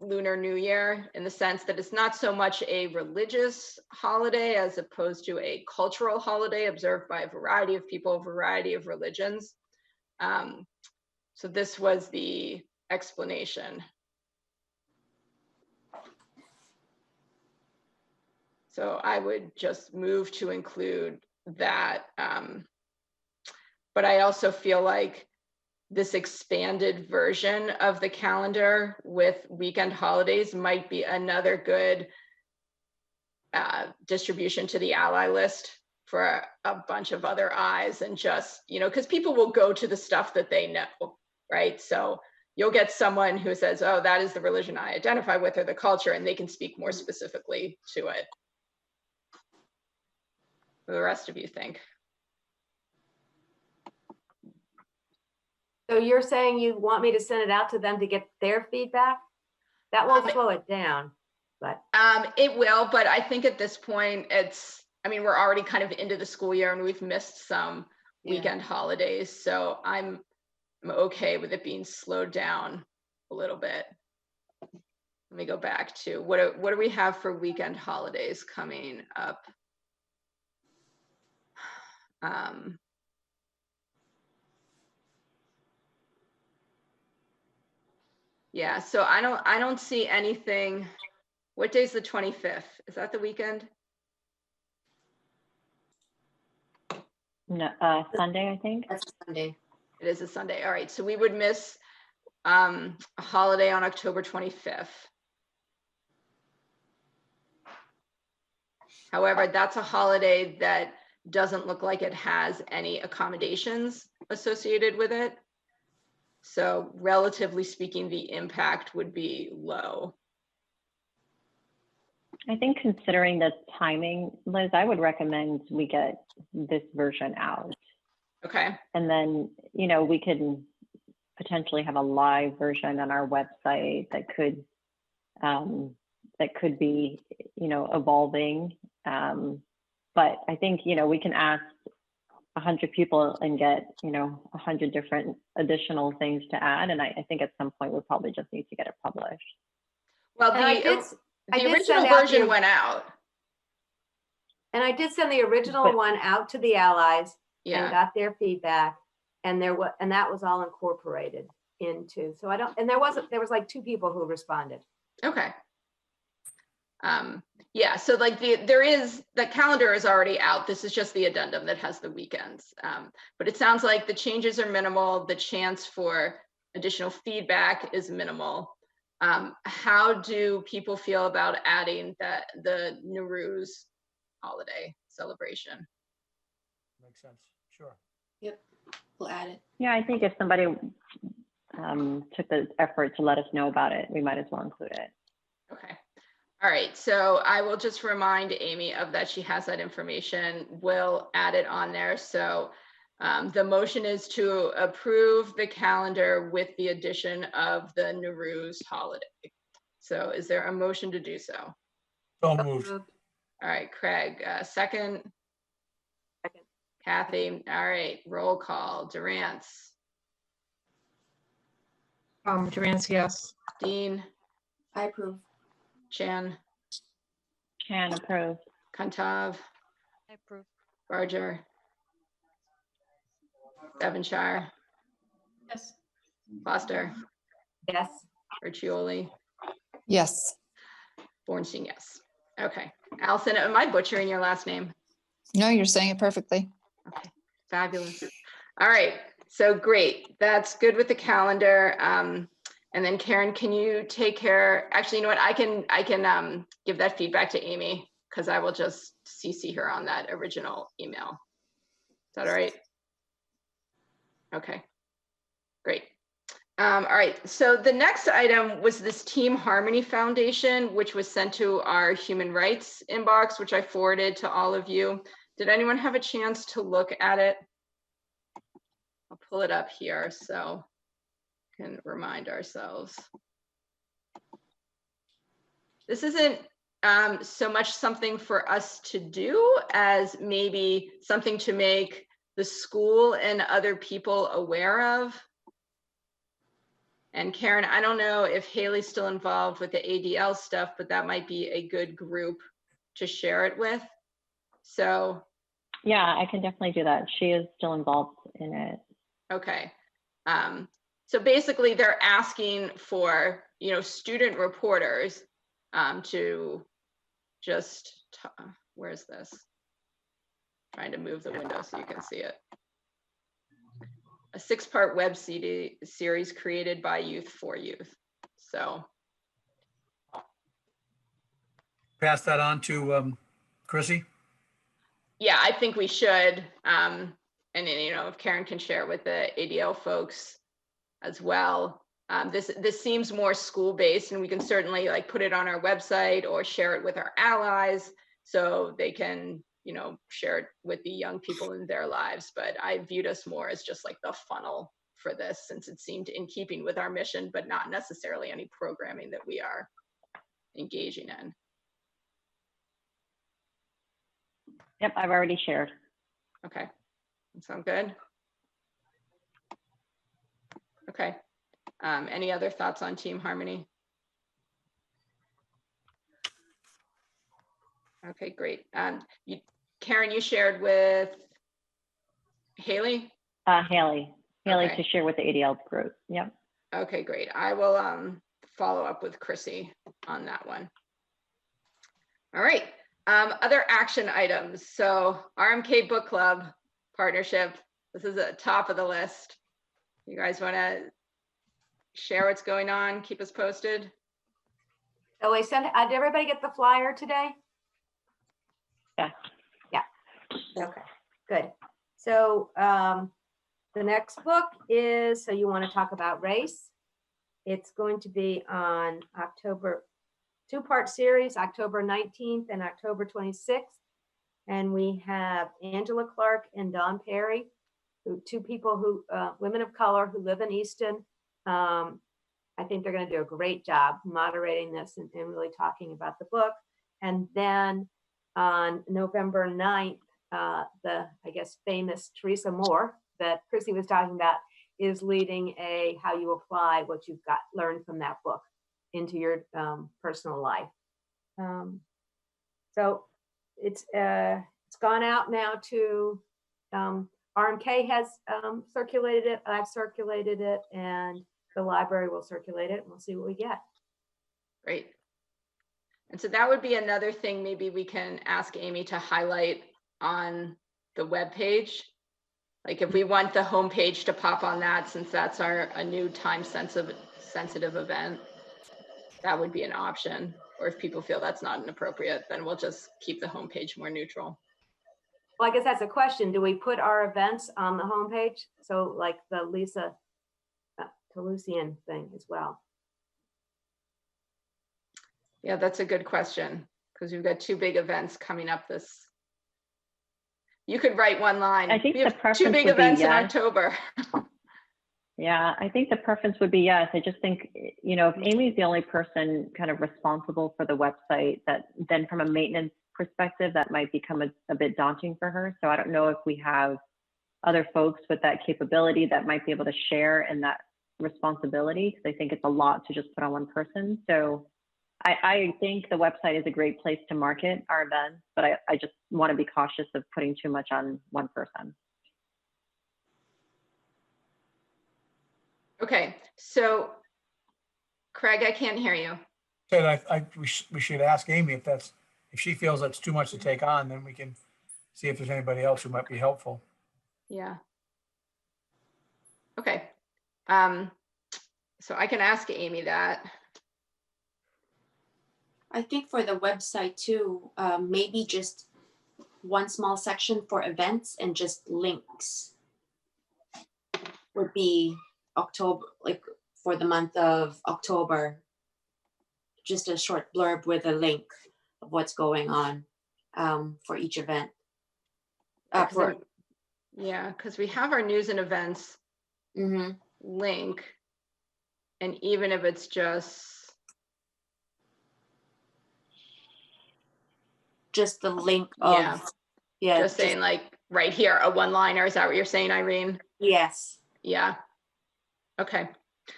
Lunar New Year, in the sense that it's not so much a religious holiday as opposed to a cultural holiday observed by a variety of people, a variety of religions. So this was the explanation. So I would just move to include that. But I also feel like this expanded version of the calendar with weekend holidays might be another good distribution to the ally list for a bunch of other eyes, and just, you know, because people will go to the stuff that they know, right? So you'll get someone who says, oh, that is the religion I identify with, or the culture, and they can speak more specifically to it. What do the rest of you think? So you're saying you want me to send it out to them to get their feedback? That will slow it down, but. It will, but I think at this point it's, I mean, we're already kind of into the school year and we've missed some weekend holidays. So I'm okay with it being slowed down a little bit. Let me go back to what do we have for weekend holidays coming up? Yeah, so I don't see anything. What day's the 25th? Is that the weekend? No, Sunday, I think. That's Sunday. It is a Sunday. All right, so we would miss a holiday on October 25th. However, that's a holiday that doesn't look like it has any accommodations associated with it. So relatively speaking, the impact would be low. I think considering the timing, Liz, I would recommend we get this version out. Okay. And then, you know, we could potentially have a live version on our website that could be, you know, evolving. But I think, you know, we can ask 100 people and get, you know, 100 different additional things to add. And I think at some point we probably just need to get it published. Well, the original version went out. And I did send the original one out to the allies and got their feedback, and that was all incorporated into. So I don't, and there was like 2 people who responded. Okay. Yeah, so like the calendar is already out. This is just the addendum that has the weekends. But it sounds like the changes are minimal. The chance for additional feedback is minimal. How do people feel about adding the Nowruz holiday celebration? Makes sense. Sure. Yep, we'll add it. Yeah, I think if somebody took the effort to let us know about it, we might as well include it. Okay. All right, so I will just remind Amy of that. She has that information. We'll add it on there. So the motion is to approve the calendar with the addition of the Nowruz holiday. So is there a motion to do so? So moved. All right, Craig, second. Second. Kathy, all right, roll call. Durance. Durance, yes. Dean. I approve. Chan. Can approve. Kantav. I approve. Barger. Devonshire. Yes. Foster. Yes. Urcioli. Yes. Bornstein, yes. Okay. Allison, am I butchering your last name? No, you're saying it perfectly. Okay, fabulous. All right, so great. That's good with the calendar. And then Karen, can you take care? Actually, you know what? I can give that feedback to Amy because I will just CC her on that original email. Is that all right? Okay, great. All right, so the next item was this Team Harmony Foundation, which was sent to our human rights inbox, which I forwarded to all of you. Did anyone have a chance to look at it? I'll pull it up here so we can remind ourselves. This isn't so much something for us to do as maybe something to make the school and other people aware of. And Karen, I don't know if Haley's still involved with the ADL stuff, but that might be a good group to share it with. So. Yeah, I can definitely do that. She is still involved in it. Okay. So basically they're asking for, you know, student reporters to just, where's this? Trying to move the window so you can see it. A 6-part web series created by Youth for Youth. So. Pass that on to Chrissy. Yeah, I think we should. And then, you know, if Karen can share with the ADL folks as well. This seems more school-based, and we can certainly like put it on our website or share it with our allies so they can, you know, share it with the young people in their lives. But I viewed us more as just like the funnel for this, since it seemed in keeping with our mission, but not necessarily any programming that we are engaging in. Yep, I've already shared. Okay, that sound good? Okay. Any other thoughts on Team Harmony? Okay, great. Karen, you shared with Haley? Haley Okay. to share with the ADL group. Yep. Okay, great. I will follow up with Chrissy on that one. All right. Other action items. So RMK Book Club partnership. This is at the top of the list. You guys want to share what's going on? Keep us posted. So I sent, did everybody get the flyer today? Yeah. Yeah. Okay, good. So the next book is, so you want to talk about race. It's going to be on October, 2-part series, October 19th and October 26th. And we have Angela Clark and Dawn Perry, two people who, women of color who live in Easton. I think they're going to do a great job moderating this and really talking about the book. And then on November 9th, the, I guess, famous Teresa Moore that Chrissy was talking about is leading a how you apply what you've got learned from that book into your personal life. So it's gone out now to RMK has circulated it. I've circulated it, and the library will circulate it, and we'll see what we get. Great. And so that would be another thing maybe we can ask Amy to highlight on the web page. Like if we want the homepage to pop on that, since that's a new time sensitive event, that would be an option. Or if people feel that's not inappropriate, then we'll just keep the homepage more neutral. Well, I guess that's a question. Do we put our events on the homepage? So like the Lisa Talusian thing as well. Yeah, that's a good question, because we've got 2 big events coming up this. You could write one line. I think we have the preference 2 big would be events in yes. October. Yeah, I think the preference would be yes. I just think, you know, if Amy's the only person kind of responsible for the website, that then from a maintenance perspective, that might become a bit daunting for her. So I don't know if we have other folks with that capability that might be able to share in that responsibility, because I think it's a lot to just put on one person. So I think the website is a great place to market our events, but I just want to be cautious of putting too much on one person. Okay, so Craig, I can't hear you. Said we should ask Amy if she feels that's too much to take on, then we can see if there's anybody else who might be helpful. Yeah. Okay. So I can ask Amy that. I think for the website too, maybe just one small section for events and just links would be October, like for the month of October, just a short blurb with a link of what's going on for each event. Yeah, because we have our news and events link, and even if it's just the link of just saying like right here, a one-liner. Is that what you're saying, Irene? Yes. Yeah. Okay.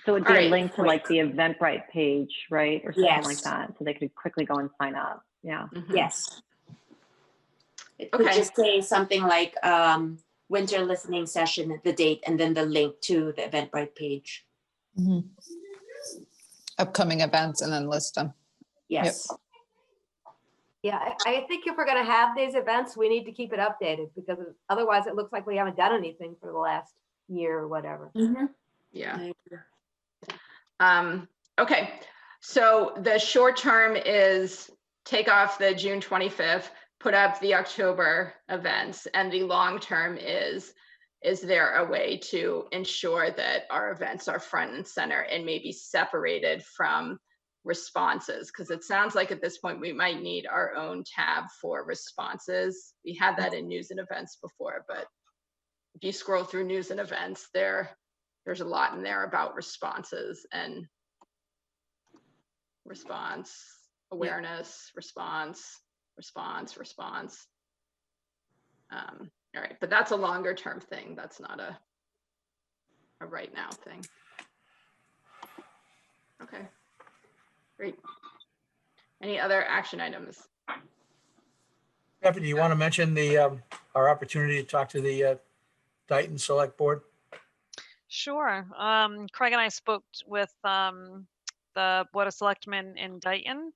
So it'd All be a right. link to like the Eventbrite page, right? Or something like Yes. that. So they could quickly go and sign up. Yeah. Yes. It could just say something like winter listening session, the date, and then the link to the Eventbrite page. Upcoming events and then list them. Yes. Yep. Yeah, I think if we're gonna have these events, we need to keep it updated because otherwise it looks like we haven't done anything for the last year or whatever. Yeah. Okay. So the short term is take off the June 25th, put up the October events, and the long term is there a way to ensure that our events are front and center and maybe separated from responses? Because it sounds like at this point we might need our own tab for responses. We had that in news and events before, but if you scroll through news and events, there's a lot in there about responses and response, awareness, response. All right, but that's a longer term thing. That's not a right now thing. Okay, great. Any other action items? Stephanie, do you want to mention our opportunity to talk to the Dayton Select Board? Sure. Craig and I spoke with the Board of Selectmen in Dayton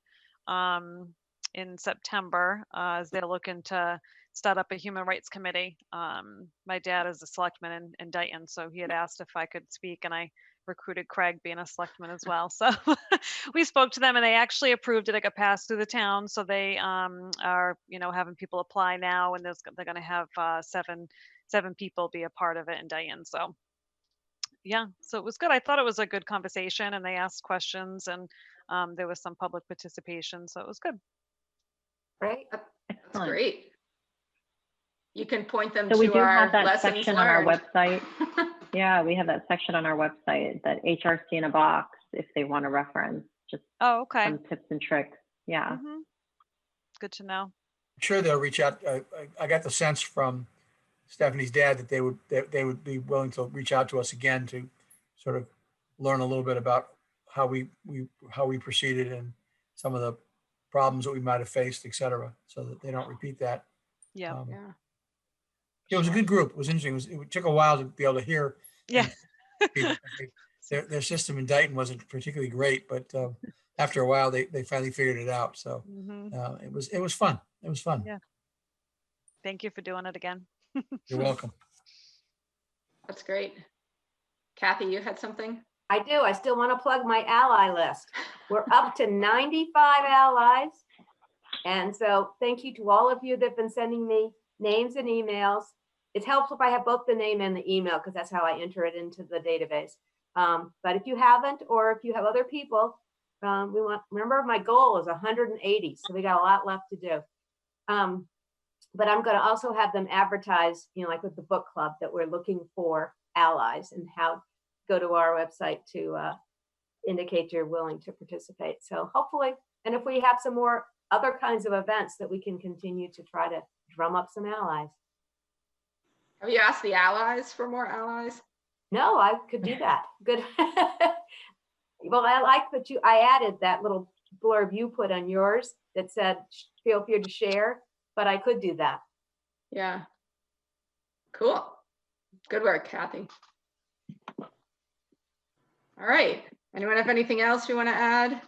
in September as they're looking to start up a human rights committee. My dad is a selectman in Dayton, so he had asked if I could speak, and I recruited Craig being a selectman as well. So we spoke to them and they actually approved it. It got passed through the town. So they are, having people apply now, and they're going to have seven people be a part of it in Dayton. So yeah, so it was good. I thought it was a good conversation, and they asked questions, and there was some public participation. So it was good. Right. That's great. You can point them So we to do our have that lessons section on our learned. website. Yeah, we have that section on our website, that HRC in a box, if they want to reference just okay. some tips and tricks. Yeah. Good to know. I'm sure they'll reach out. I got the sense from Stephanie's dad that they would be willing to reach out to us again to sort of learn a little bit about how we proceeded and some of the problems that we might have faced, et cetera, so that they don't repeat that. Yeah. It was a good group. It was interesting. It took a while to be able to hear. Yeah. Their system in Dayton wasn't particularly great, but after a while they finally figured it out. So it was fun. It was fun. Yeah. Thank you for doing it again. You're welcome. That's great. Kathy, you had something? I do. I still want to plug my ally list. We're up to 95 allies. And so thank you to all of you that have been sending me names and emails. It helps if I have both the name and the email, because that's how I enter it into the database. But if you haven't, or if you have other people, remember my goal is 180. So we got a lot left to do. But I'm going to also have them advertise, like with the book club, that we're looking for allies and go to our website to indicate you're willing to participate. So hopefully, and if we have some more other kinds of events, that we can continue to try to drum up some allies. Have you asked the allies for more allies? No, I could do that. Good. Well, I like that I added that little blurb you put on yours that said, feel free to share, but I could do that. Yeah. Cool. Good work, Kathy. All right. Anyone have anything else we want to add?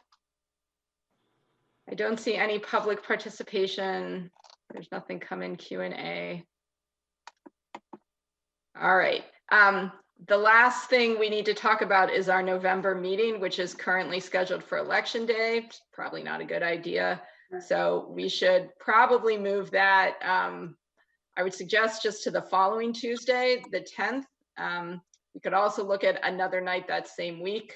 I don't see any public participation. There's nothing coming Q&A. All right. The last thing we need to talk about is our November meeting, which is currently scheduled for Election Day. It's probably not a good idea. So we should probably move that. I would suggest just to the following Tuesday, the 10th. We could also look at another night that same week.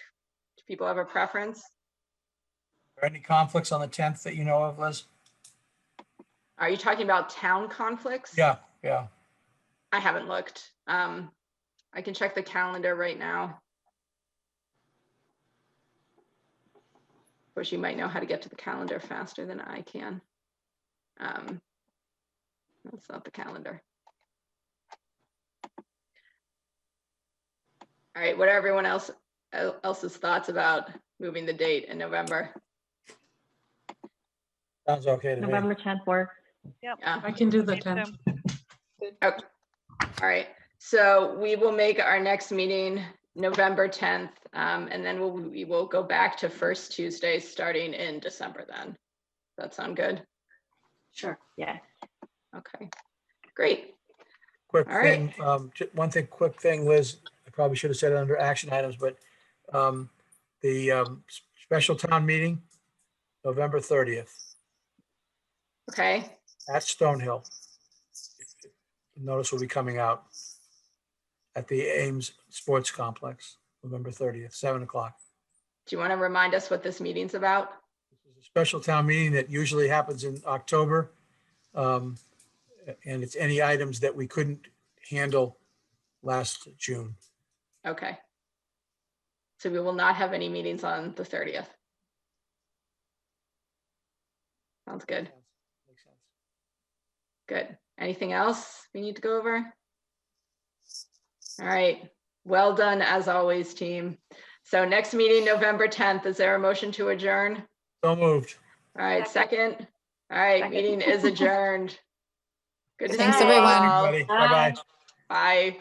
Do people have a preference? Are there any conflicts on the 10th that you know of, Liz? Are you talking about town conflicts? Yeah. I haven't looked. I can check the calendar right now. Of course, you might know how to get to the calendar faster than I can. That's not the calendar. All right, what are everyone else's thoughts about moving the date in November? Sounds okay to me. November 10th works. Yep. Yeah. I can do the Me 10th. too. Okay. All right, so we will make our next meeting November 10th, and then we will go back to first Tuesday starting in December then. That sound good? Sure. Yes. Okay, great. Quick All right. thing, quick thing, Liz, I probably should have said it under action items, but the special town meeting, November 30th Okay, at Stonehill. Notice will be coming out at the Ames Sports Complex, November 30th, 7 o'clock. do you want to remind us what this meeting's about? This is a special town meeting that usually happens in October. And it's any items that we couldn't handle last June. Okay. So we will not have any meetings on the 30th. Sounds good. Makes sense. Good. Anything else we need to go over? All right. Well done as always, team. So next meeting, November 10th. Is there a motion to adjourn? So moved. All right, second. All right, Second. meeting is adjourned. Good to see Thanks, you everyone. all. Everybody, bye-bye. Bye.